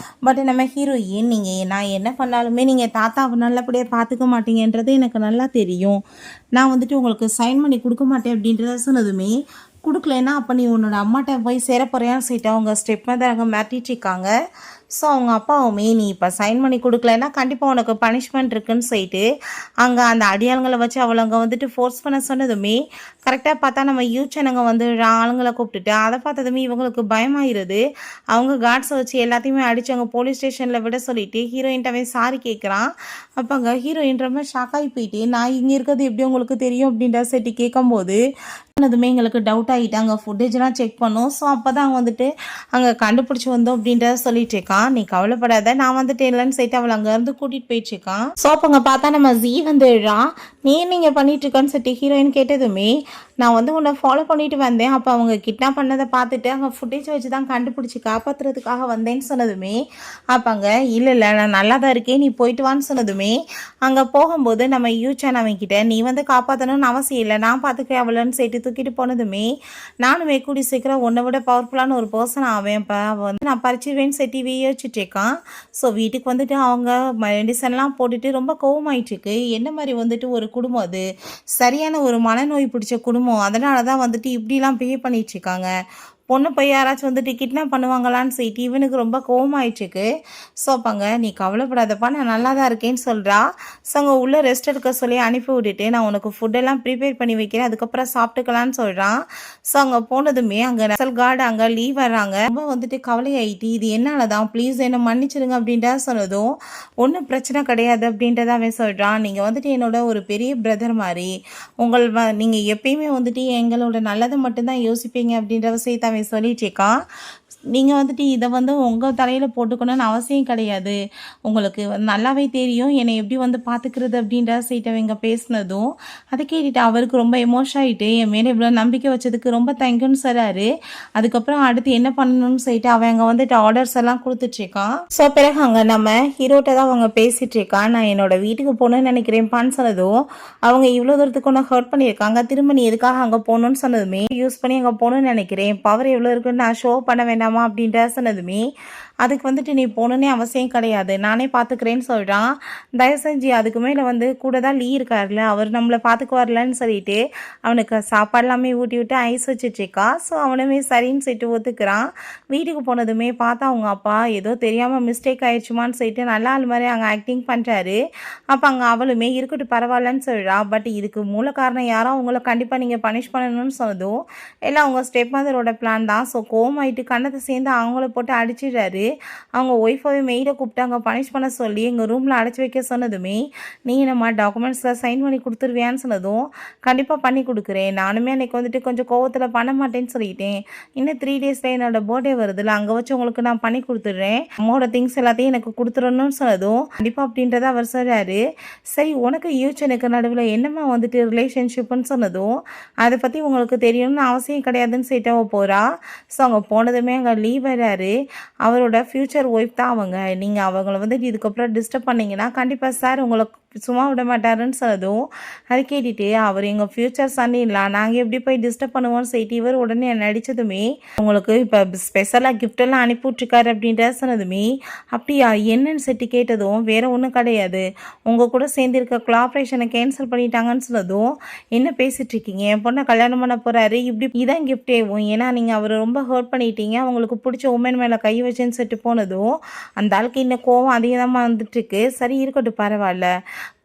பட் நம்ம ஹீரோயின் நீங்கள் நான் என்ன பண்ணாலுமே நீங்கள் தாத்தாவை நல்லபடியாக பார்த்துக்க மாட்டீங்கன்றது எனக்கு நல்லா தெரியும், நான் வந்துட்டு உங்களுக்கு சைன் பண்ணி கொடுக்க மாட்டேன் அப்படின்றத சொன்னதுமே கொடுக்கலன்னா அப்போ நீ உன்னோட அம்மாட்ட போய் சேர போறியான்னு சொல்லிட்டு அவங்க ஸ்டெப் மதர் அங்கே மாட்டிட்டு இருக்காங்க. ஸோ அவங்க அப்பாவுமே நீ இப்போ சைன் பண்ணி கொடுக்கலன்னா கண்டிப்பாக உனக்கு பனிஷ்மெண்ட் இருக்குன்னு சொல்லிட்டு அங்கே அந்த அடியாளுங்களை வச்சு அவளை அங்கே வந்துட்டு ஃபோர்ஸ் பண்ண சொன்னதுமே கரெக்டாக பார்த்தா நம்ம யூச்சனங்க வந்து ஆளுங்களை கூப்பிட்டுட்டு அதை பார்த்ததுமே இவங்களுக்கு பயமாயிருது. அவங்க கார்ட்ஸை வச்சு எல்லாத்தையுமே அடித்து அங்கே போலீஸ் ஸ்டேஷனில் விட சொல்லிட்டு ஹீரோயின்ட்டவே சாரி கேட்குறான். அப்போ அங்கே ஹீரோயின் ரொம்ப ஷாக்காகி போயிட்டு நான் இங்கே இருக்கிறது எப்படி உங்களுக்கு தெரியும் அப்படின்ற செட்டி கேட்கும்போது அதுமே எங்களுக்கு டவுட் ஆகிட்டு அங்கே ஃபுட்டேஜ்லாம் செக் பண்ணோம். ஸோ அப்போ தான் வந்துட்டு அங்கே கண்டுபிடிச்சி வந்தோம் அப்படின்றத சொல்லிட்டு இருக்கான். நீ கவலைப்படாத, நான் வந்துட்டு இல்லைன்னு சொல்லிட்டு அவளை அங்கேருந்து கூட்டிகிட்டு போயிட்டுருக்கான். ஸோ அப்போ அங்கே பார்த்தா நம்ம ஜீ வந்துடுறான். நீ நீங்கள் பண்ணிகிட்ருக்கான்னு சொல்லிட்டு ஹீரோயின் கேட்டதுமே நான் வந்து உன்னை ஃபாலோ பண்ணிட்டு வந்தேன், அப்போ அவங்க கிட்னாப் பண்ணதை பார்த்துட்டு அங்கே ஃபுட்டேஜ் வச்சு தான் கண்டுபிடிச்சி காப்பாற்றுறதுக்காக வந்தேன்னு சொன்னதுமே அப்போ அங்கே இல்லை நான் நல்லா தான் இருக்கேன், நீ போயிட்டு வான்னு சொன்னதுமே அங்கே போகும்போது நம்ம யூச்சன் அவன்கிட்ட நீ வந்து காப்பாற்றணும்னு அவசியம் இல்லை, நான் பார்த்துக்கிறேன் அவளன்னு சொல்லிட்டு தூக்கிட்டு போனதுமே நானுமே கூடி சீக்கிரம் உன்னை விட பவர்ஃபுல்லான ஒரு பர்சன் ஆவேன், இப்போ வந்து நான் பறிச்சிருவேன்னு சொல்லி யோசிச்சுட்டு இருக்கான். ஸோ வீட்டுக்கு வந்துட்டு அவங்க மெடிசன்லாம் போட்டுட்டு ரொம்ப கோவமாயிட்டுருக்கு. என்ன மாதிரி வந்துட்டு ஒரு குடும்பம் அது சரியான ஒரு மனநோய் பிடிச்ச குடும்பம், அதனால தான் வந்துட்டு இப்படிலாம் பிஹேவ் பண்ணிகிட்ருக்காங்க. பொண்ணு போய் யாராச்சும் வந்துட்டு கிட்னாப் பண்ணுவாங்களான்னு சொல்லிட்டு இவனுக்கு ரொம்ப கோவமாயிட்டுருக்கு. ஸோ அப்போங்க நீ கவலைப்படாதப்பா நான் நல்லா தான் இருக்கேன்னு சொல்கிறா. ஸோ அங்கே உள்ளே ரெஸ்ட் எடுக்க சொல்லி அனுப்பி விட்டுட்டு நான் உனக்கு ஃபுட்டெல்லாம் ப்ரிப்பேர் பண்ணி வைக்கிறேன், அதுக்கப்புறம் சாப்பிட்டுக்கலான்னு சொல்கிறான். ஸோ அங்கே போனதுமே அங்கே நெசல் கார்டு அங்கே லீவ் வர்றாங்க. ரொம்ப வந்துட்டு கவலையாயிட்டு இது என்னால் தான், ப்ளீஸ் என்னை மன்னிச்சிடுங்க அப்படின்றத சொன்னதும் ஒன்றும் பிரச்சனை கிடையாது அப்படின்றத அவன் சொல்கிறான். நீங்கள் வந்துட்டு என்னோட ஒரு பெரிய பிரதர் மாதிரி, நீங்கள் எப்பயுமே வந்துட்டு எங்களோட நல்லதை மட்டும்தான் யோசிப்பீங்க அப்படின்ற விஷயத்தை அவன் சொல்லிட்டு இருக்கான். நீங்கள் வந்துட்டு இதை வந்து உங்கள் தலையில் போட்டுக்கணும்னு அவசியம் கிடையாது, உங்களுக்கு நல்லாவே தெரியும் என்னை எப்படி வந்து பார்த்துக்கிறது அப்படின்ற சைட்டவங்க பேசினதும் அதை கேட்டுட்டு அவருக்கு ரொம்ப எமோஷன் ஆகிட்டு என் மேலே இவ்வளோ நம்பிக்கை வச்சதுக்கு ரொம்ப தேங்க்யூன்னு சொல்கிறாரு. அதுக்கப்புறம் அடுத்து என்ன பண்ணணும்னு சொல்லிட்டு அவங்க வந்துட்டு ஆர்டர்ஸ் எல்லாம் கொடுத்துட்ருக்கான். ஸோ பிறகு அங்கே நம்ம ஹீரோட்ட தான் அவங்க பேசிகிட்டு இருக்கான். நான் என்னோட வீட்டுக்கு போகணுன்னு நினைக்கிறேன்ப்பான்னு சொன்னதும் அவங்க இவ்வளோ தூரத்துக்கு ஒன்று ஹர்ட் பண்ணியிருக்காங்க, திரும்ப நீ எதுக்காக அங்கே போகணுன்னு சொன்னதுமே யூஸ் பண்ணி அங்கே போகணுன்னு நினைக்கிறேன், பவர் எவ்வளோ இருக்குன்னு நான் ஷோ பண்ண வேண்டாம் அப்படின்ற சொன்னதுமே அதுக்கு வந்துட்டு நீ போகணுன்னே அவசியம் கிடையாது, நானே பார்த்துக்கிறேன்னு சொல்கிறான். தயவு செஞ்சு அதுக்கு மேலே வந்து கூட தான் லீ இருக்கார்ல, அவர் நம்மளை பார்த்துக்குவார்லன்னு சொல்லிட்டு அவனுக்கு சாப்பாடு எல்லாமே ஊட்டி விட்டு ஐஸ் வச்சுட்ருக்கா. ஸோ அவனுமே சரின்னு சொல்லிட்டு ஒத்துக்கிறான். வீட்டுக்கு போனதுமே பார்த்தா அவங்க அப்பா ஏதோ தெரியாமல் மிஸ்டேக் ஆயிடுச்சுமான்னு சொல்லிட்டு நல்லா ஆள் மாதிரி அங்கே ஆக்டிங் பண்ணுறாரு. அப்போ அங்கே அவளுமே இருக்கட்டும் பரவாயில்லன்னு சொல்கிறா. பட் இதுக்கு மூல காரணம் யாரோ அவங்கள கண்டிப்பாக நீங்கள் பனிஷ் பண்ணணும்னு சொன்னதும் எல்லாம் அவங்க ஸ்டெப் மதரோட பிளான் தான். ஸோ கோவமாயிட்டு கண்ணத்தை சேர்ந்து அவங்கள போட்டு அடிச்சிடுறாரு. அவங்க ஒய்ஃபாவே மெய்டை கூப்பிட்டு அங்கே பனிஷ் பண்ண சொல்லி எங்கள் ரூமில் அடைச்சி வைக்க சொன்னதுமே நீ நம்ம டாக்குமெண்ட்ஸில் சைன் பண்ணி கொடுத்துருவியான்னு சொன்னதும் கண்டிப்பாக பண்ணி கொடுக்குறேன், நானுமே அன்றைக்கி வந்துட்டு கொஞ்சம் கோவத்தில் பண்ண மாட்டேன்னு சொல்லிட்டேன், இன்னும் 3 டேஸில் என்னோட பர்த்டே வருதுல்ல அங்கே வச்சு உங்களுக்கு நான் பண்ணி கொடுத்துட்றேன், அம்மோட திங்ஸ் எல்லாத்தையும் எனக்கு கொடுத்துடணும்னு சொன்னதும் கண்டிப்பாக அப்படின்றத அவர் சொல்கிறாரு. சரி உனக்கு யூச்சனுக்கு நடுவில் என்னம்மா வந்துட்டு ரிலேஷன்ஷிப்புன்னு சொன்னதும் அதை பற்றி உங்களுக்கு தெரியணும்னு அவசியம் கிடையாதுன்னு சொல்லிட்டு அவள் போகிறா. ஸோ அங்கே போனதுமே அங்கே லீவ் வர்றாரு. அவரோட ஃப்யூச்சர் ஒய்ஃப் தான் அவங்க, நீங்கள் அவங்கள வந்துட்டு இதுக்கப்புறம் டிஸ்டர்ப் பண்ணிங்கன்னா கண்டிப்பாக சார் உங்களை சும்மா விட மாட்டாருன்னு சொன்னதும் அது கேட்டுட்டு அவர் எங்கள் ஃப்யூச்சர் சன் இல்லை, நாங்கள் எப்படி போய் டிஸ்டர்ப் பண்ணுவோம்னு சொல்லிட்டு இவர் உடனே நடித்ததுமே உங்களுக்கு இப்போ ஸ்பெஷலாக கிஃப்டெல்லாம் அனுப்பிவிட்ருக்காரு அப்படின்ற சொன்னதுமே அப்படியா என்னன்னு சொல்லிட்டு கேட்டதும் வேறு ஒன்றும் கிடையாது, உங்கள் கூட சேர்ந்துருக்க கொலாபரேஷனை கேன்சல் பண்ணிட்டாங்கன்னு சொன்னதும் என்ன பேசிகிட்டு இருக்கீங்க, என் பொண்ணை கல்யாணம் பண்ண போகிறாரு, இப்படி இதான் கிஃப்டேவும், ஏன்னா நீங்கள் அவரை ரொம்ப ஹர்ட் பண்ணிட்டீங்க, அவங்களுக்கு பிடிச்ச உமன் மேலே கை வச்சுன்னு சொல்லிட்டு போனதும் அந்த ஆளுக்கு இன்னும் கோவம் அதிகமாக வந்துட்டுருக்கு. சரி இருக்கட்டும் பரவாயில்ல,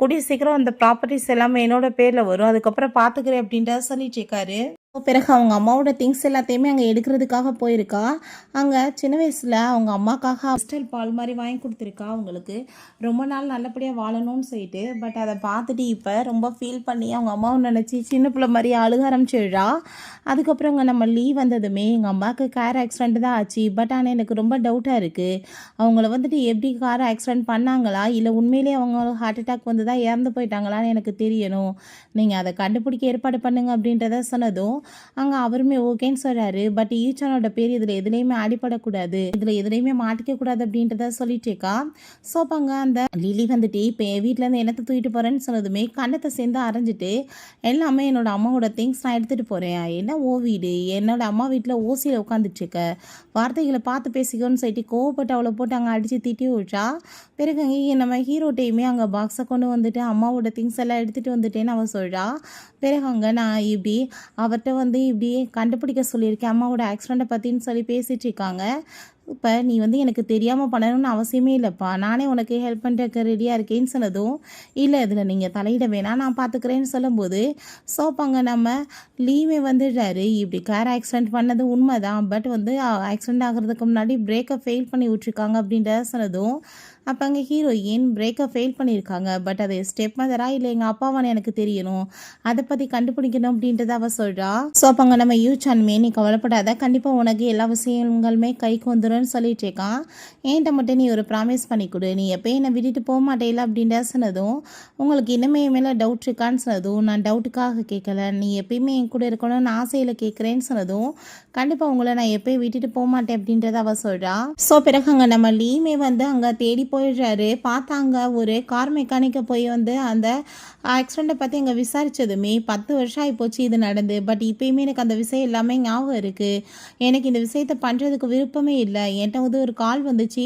கூடிய சீக்கிரம் அந்த ப்ராப்பர்ட்டிஸ் எல்லாமே என்னோட பேரில் வரும், அதுக்கப்புறம் பார்த்துக்கிறேன் அப்படின்றத சொல்லிட்டு இருக்காரு. பிறகு அவங்க அம்மாவோட திங்ஸ் எல்லாத்தையுமே அங்கே எடுக்கிறதுக்காக போயிருக்கா. அங்கே சின்ன வயசில் அவங்க அம்மாக்காக ஹாஸ்டல் பால் மாதிரி வாங்கி கொடுத்துருக்கா அவங்களுக்கு, ரொம்ப நாள் நல்லபடியாக வாழணும்னு சொல்லிட்டு. பட் அதை பார்த்துட்டு இப்போ ரொம்ப ஃபீல் பண்ணி அவங்க அம்மாவை நினச்சி சின்ன பிள்ளை மாதிரி அழுக ஆரம்பிச்சிடுறா. அதுக்கப்புறம் அங்கே நம்ம லீவ் வந்ததுமே எங்கள் அம்மாவுக்கு கார் ஆக்சிடெண்ட் தான் ஆச்சு. பட் ஆனால் எனக்கு ரொம்ப டவுட்டாக இருக்குது, அவங்கள வந்துட்டு எப்படி கார் ஆக்சிடெண்ட் பண்ணாங்களா இல்லை உண்மையிலேயே அவங்க ஹார்ட் அட்டாக் வந்து தான் இறந்து போயிட்டாங்களான்னு எனக்கு தெரியணும், நீங்கள் அதை கண்டுபிடிக்க ஏற்பாடு பண்ணுங்க அப்படின்றத சொன்னதும் அங்கே அவருமே ஓகேன்னு சொல்கிறாரு. பட் ஈச்சானோட பேர் இதில் எதுலேயுமே அடிப்படக்கூடாது, இதில் எதுலேயுமே மாட்டிக்கக்கூடாது அப்படின்றத சொல்லிட்டேக்கா. ஸோ அப்போ அங்கே அந்த லிலி வந்துட்டு இப்போ என் வீட்டிலேருந்து என்னத்தை தூக்கிட்டு போகிறேன்னு சொன்னதுமே கண்ணத்தை சேர்ந்து அரைஞ்சிட்டு எல்லாமே என்னோட அம்மாவோட திங்ஸ் நான் எடுத்துகிட்டு போகிறேன், என்ன ஓ வீடு, என்னோட அம்மா வீட்டில் ஓசியில் உட்காந்துட்ருக்க, வார்த்தைகளை பார்த்து பேசிக்கோன்னு சொல்லிட்டு கோவப்பட்டு அவளை போட்டு அங்கே அடித்து திட்டி விட்டா. பிறகு அங்கே நம்ம ஹீரோட்டையுமே அங்கே பாக்ஸை கொண்டு வந்துட்டு அம்மாவோட திங்ஸ் எல்லாம் எடுத்துகிட்டு வந்துட்டேன்னு அவன் சொல்கிறா. பிறகு அங்கே நான் இப்படி அவர்கிட்ட வந்து இப்படி கண்டுபிடிக்க சொல்லியிருக்கேன் அம்மாவோட ஆக்சிடெண்ட்டை பற்றின்னு சொல்லி பேசிகிட்டு இருக்காங்க. இப்போ நீ வந்து எனக்கு தெரியாமல் பண்ணணும்னு அவசியமே இல்லைப்பா, நானே உனக்கு ஹெல்ப் பண்ணுறதுக்கு ரெடியாக இருக்கேன்னு சொன்னதும் இல்லை இதில் நீங்கள் தலையிட வேணாம் நான் பார்த்துக்கிறேன்னு சொல்லும்போது சோப்பாங்க நம்ம லீவே வந்துடுறாரு. இப்படி கார் ஆக்சிடெண்ட் பண்ணது உண்மை தான், பட் வந்து ஆக்சிடெண்ட் ஆகிறதுக்கு முன்னாடி பிரேக்கை ஃபெயில் பண்ணி விட்ருக்காங்க அப்படின்றத சொன்னதும் அப்போ அங்கே ஹீரோயின் பிரேக்கை ஃபெயில் பண்ணியிருக்காங்க, பட் அது ஸ்டெப் மதரா இல்லை எங்கள் அப்பாவான்னு எனக்கு தெரியணும், அதை பற்றி கண்டுபிடிக்கணும் அப்படின்றத அவள் சொல்கிறா. ஸோ அப்போ அங்கே நம்ம யூச்சான்மே நீ கவலைப்படாத, கண்டிப்பாக உனக்கு எல்லா விஷயங்களுமே கைக்கு வந்துடும் சொல்லிட்டு இருக்கான். என்கிட்ட மட்டும் நீ ஒரு ப்ராமிஸ் பண்ணி கொடு, நீ எப்போயும் என்னை விட்டுட்டு போக மாட்டேல அப்படின்ற சொன்னதும் உங்களுக்கு இன்னுமே என் மேலே டவுட் இருக்கான்னு சொன்னதும் நான் டவுட்டுக்காக கேட்கல, நீ எப்பயுமே என் கூட இருக்கணும்னு ஆசையில் கேட்குறேன்னு சொன்னதும் கண்டிப்பாக உங்களை நான் எப்போயும் விட்டுட்டு போக மாட்டேன் அப்படின்றத அவள் சொல்கிறா. ஸோ பிறகு அங்கே நம்ம லீமே வந்து அங்கே தேடி போயிடுறாரு. பார்த்தாங்க ஒரு கார் மெக்கானிக்கை போய் வந்து அந்த ஆக்சிடெண்ட்டை பற்றி அங்கே விசாரித்ததுமே 10 வருஷம் ஆகிப்போச்சு இது நடந்து, பட் இப்போயுமே எனக்கு அந்த விஷயம் எல்லாமே ஞாபகம் இருக்குது, எனக்கு இந்த விஷயத்தை பண்ணுறதுக்கு விருப்பமே இல்லை, என்கிட்ட வந்து ஒரு கால் வந்துச்சு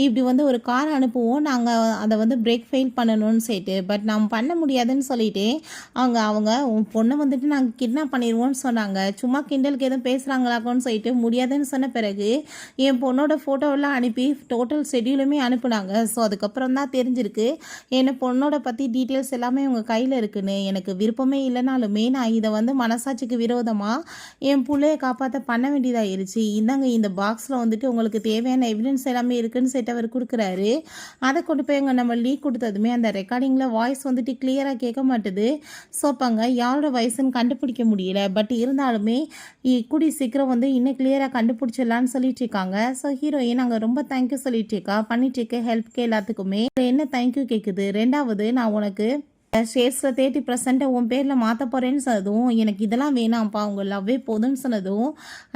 இப்படி வந்து ஒரு கார் அனுப்புவோம் நாங்கள் அதை வந்து பிரேக் ஃபெயில் பண்ணணும்னு சொல்லிட்டு, பட் நாம் பண்ண முடியாதுன்னு சொல்லிட்டு அவங்க உன் பொண்ணை வந்துட்டு நாங்கள் கிட்னாப் பண்ணிடுவோம்னு சொன்னாங்க, சும்மா கிண்டலுக்கு எதுவும் பேசுகிறாங்களாக்கோன்னு சொல்லிட்டு முடியாதுன்னு சொன்ன பிறகு என் பொண்ணோட ஃபோட்டோவெல்லாம் அனுப்பி டோட்டல் ஷெட்யூலுமே அனுப்புனாங்க. ஸோ அதுக்கப்புறம் தான் தெரிஞ்சிருக்கு என்ன பொண்ணோட பற்றி டீட்டெயில்ஸ் எல்லாமே உங்கள் கையில் இருக்குன்னு, எனக்கு விருப்பமே இல்லைனாலுமே நான் இதை வந்து மனசாட்சிக்கு விரோதமாக என் பிள்ளையை காப்பாற்ற பண்ண வேண்டியதாகிருச்சு, இந்தாங்க இந்த பாக்ஸில் வந்துட்டு உங்களுக்கு தேவையான எவிடன்ஸ் எல்லாமே இருக்குன்னு சொல்லிட்டு அவர் கொடுக்குறாரு. அதை கொண்டு போய் அங்கே நம்ம லீக் கொடுத்ததுமே அந்த ரெக்கார்டிங்கில் வாய்ஸ் வந்துட்டு கிளியராக கேட்க மாட்டுது. ஸோ அப்போங்க யாரோட வயசுன்னு கண்டுபிடிக்க முடியல, பட் இருந்தாலுமே கூடி சீக்கிரம் வந்து இன்னும் கிளியராக கண்டுபிடிச்சிடலான்னு சொல்லிட்டு இருக்காங்க. ஸோ ஹீரோயின் அங்கே ரொம்ப தேங்க்யூ சொல்லிட்டு இருக்கா, பண்ணிட்டு இருக்க ஹெல்ப்க்கு எல்லாத்துக்குமே என்ன தேங்க்யூ கேட்குது. ரெண்டாவது நான் உனக்கு ஷேர்ஸில் 30% உன் பேரில் மாற்ற போகிறேன்னு சொன்னதும் எனக்கு இதெல்லாம் வேணாம்ப்பா உங்கள் லவ்வே போதும்னு சொன்னதும்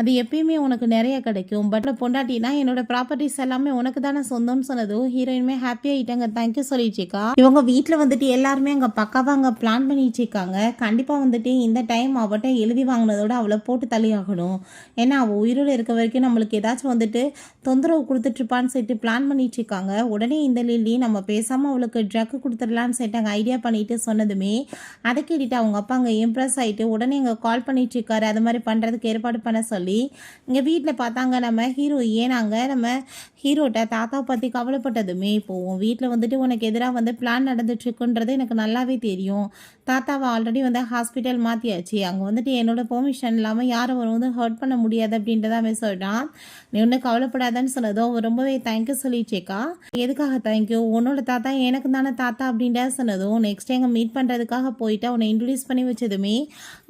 அது எப்பயுமே உனக்கு நிறைய கிடைக்கும், பட் பொண்டாட்டினா என்னோட ப்ராப்பர்ட்டிஸ் எல்லாமே உனக்கு தானே சொந்தம்னு சொன்னதும் ஹீரோயினுமே ஹாப்பி ஆகிட்டாங்க தேங்க்யூ சொல்லிட்டுருக்கா. இவங்க வீட்டில் வந்துட்டு எல்லாருமே அங்கே பக்காவாக அங்கே பிளான் பண்ணிட்டு இருக்காங்க. கண்டிப்பாக வந்துட்டு இந்த டைம் அவட்ட எழுதி வாங்கினதோட அவளை போட்டு தள்ளி ஆகணும், ஏன்னா அவள் உயிரோடு இருக்க வரைக்கும் நம்மளுக்கு ஏதாச்சும் வந்துட்டு தொந்தரவு கொடுத்துட்ருப்பான்னு சொல்லிட்டு பிளான் பண்ணிட்டு இருக்காங்க. உடனே இந்த லில்லி நம்ம பேசாமல் அவளுக்கு ட்ரக் கொடுத்துடலான்னு சொல்லிட்டு அங்கே ஐடியா பண்ணிட்டு சொன்னதுமே அதை கேட்டுட்டு அவங்க அப்பா அங்கே இம்ப்ரெஸ் ஆகிட்டு உடனே இங்கே கால் பண்ணிட்டு இருக்காரு, அது மாதிரி பண்ணுறதுக்கு ஏற்பாடு பண்ண சொல்லி. இங்கே வீட்டில் பார்த்தாங்க நம்ம ஹீரோ ஏனாங்க நம்ம ஹீரோட்ட தாத்தாவை பற்றி கவலைப்பட்டதுமே இப்போது உன் வீட்டில் வந்துட்டு உனக்கு எதிராக வந்து பிளான் நடந்துட்டுருக்குன்றது எனக்கு நல்லாவே தெரியும், தாத்தாவை ஆல்ரெடி வந்து ஹாஸ்பிட்டல் மாற்றியாச்சு, அங்கே வந்துட்டு என்னோட பெர்மிஷன் இல்லாமல் யாரும் வந்து ஹர்ட் பண்ண முடியாது அப்படின்றத அவன் சொல்கிறான். நீ ஒன்றும் கவலைப்படாதான்னு சொன்னதும் அவன் ரொம்பவே தேங்க்யூ சொல்லிட்டேக்கா. எதுக்காக தேங்க்யூ, உன்னோட தாத்தா எனக்கு தானே தாத்தா அப்படின்ற சொன்னதும் நெக்ஸ்ட் எங்கள் மீட் பண்ணுறதுக்காக போயிட்டு அவனை இன்ட்ரடியூஸ் பண்ணி வச்சதுமே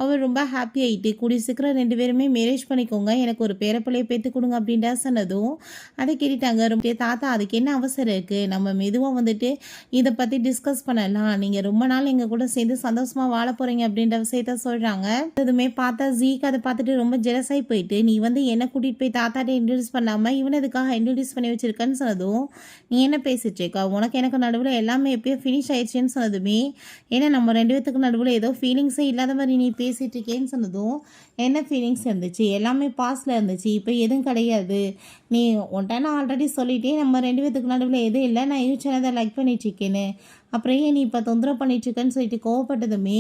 அவர் ரொம்ப ஹாப்பி ஆகிட்டு கூடிய சீக்கிரம் 2 பேருமே மேரேஜ் பண்ணிக்கோங்க, எனக்கு ஒரு பேரப்பிள்ளையை பேத்து கொடுங்க அப்படின்ற சொன்னதும் அதை கேட்டுட்டாங்க. ரொம்ப தாத்தா அதுக்கு என்ன அவசரம் இருக்குது, நம்ம மெதுவாக வந்துட்டு இதை பற்றி டிஸ்கஸ் பண்ணலாம், நீங்கள் ரொம்ப நாள் எங்கள் கூட சேர்ந்து சந்தோஷமாக வாழ போகிறீங்க அப்படின்ற விஷயத்த சொல்கிறாங்க. அதுவுமே பார்த்தா ஜீக்கு அதை பார்த்துட்டு ரொம்ப ஜெலஸாகி போயிட்டு நீ வந்து என்ன கூட்டிகிட்டு போய் தாத்தாட்ட இன்ட்ரடியூஸ் பண்ணாமல் இவனை இதுக்காக இன்ட்ரடியூஸ் பண்ணி வச்சிருக்கேன்னு சொன்னதும் நீ என்ன பேசிட்டு இருக்கா, உனக்கு எனக்கு நடுவில் எல்லாமே எப்பயோ ஃபினிஷ் ஆயிடுச்சுன்னு சொன்னதுமே ஏன்னா நம்ம 2 பேத்துக்கு நடுவில் ஏதோ ஃபீலிங்ஸே இல்லாத மாதிரி நீ பேசிகிட்டு இருக்கேன்னு சொன்னதும் என்ன ஃபீலிங்ஸ் இருந்துச்சு, எல்லாமே பாஸ்டில் இருந்துச்சு, இப்போ எதுவும் கிடையாது. நீ உன்ட்ட நான் ஆல்ரெடி சொல்லிட்டேன், நம்ம 2 பேத்துக்கு நடுவில் எதுவும் இல்லை, நான் யூடியூப் தான் லைக் பண்ணிட்டுருக்கேன்னு. அப்புறம் ஏன் நீ இப்போ தொந்தரவு பண்ணிட்டுருக்கேன்னு சொல்லிட்டு கோவப்பட்டதுமே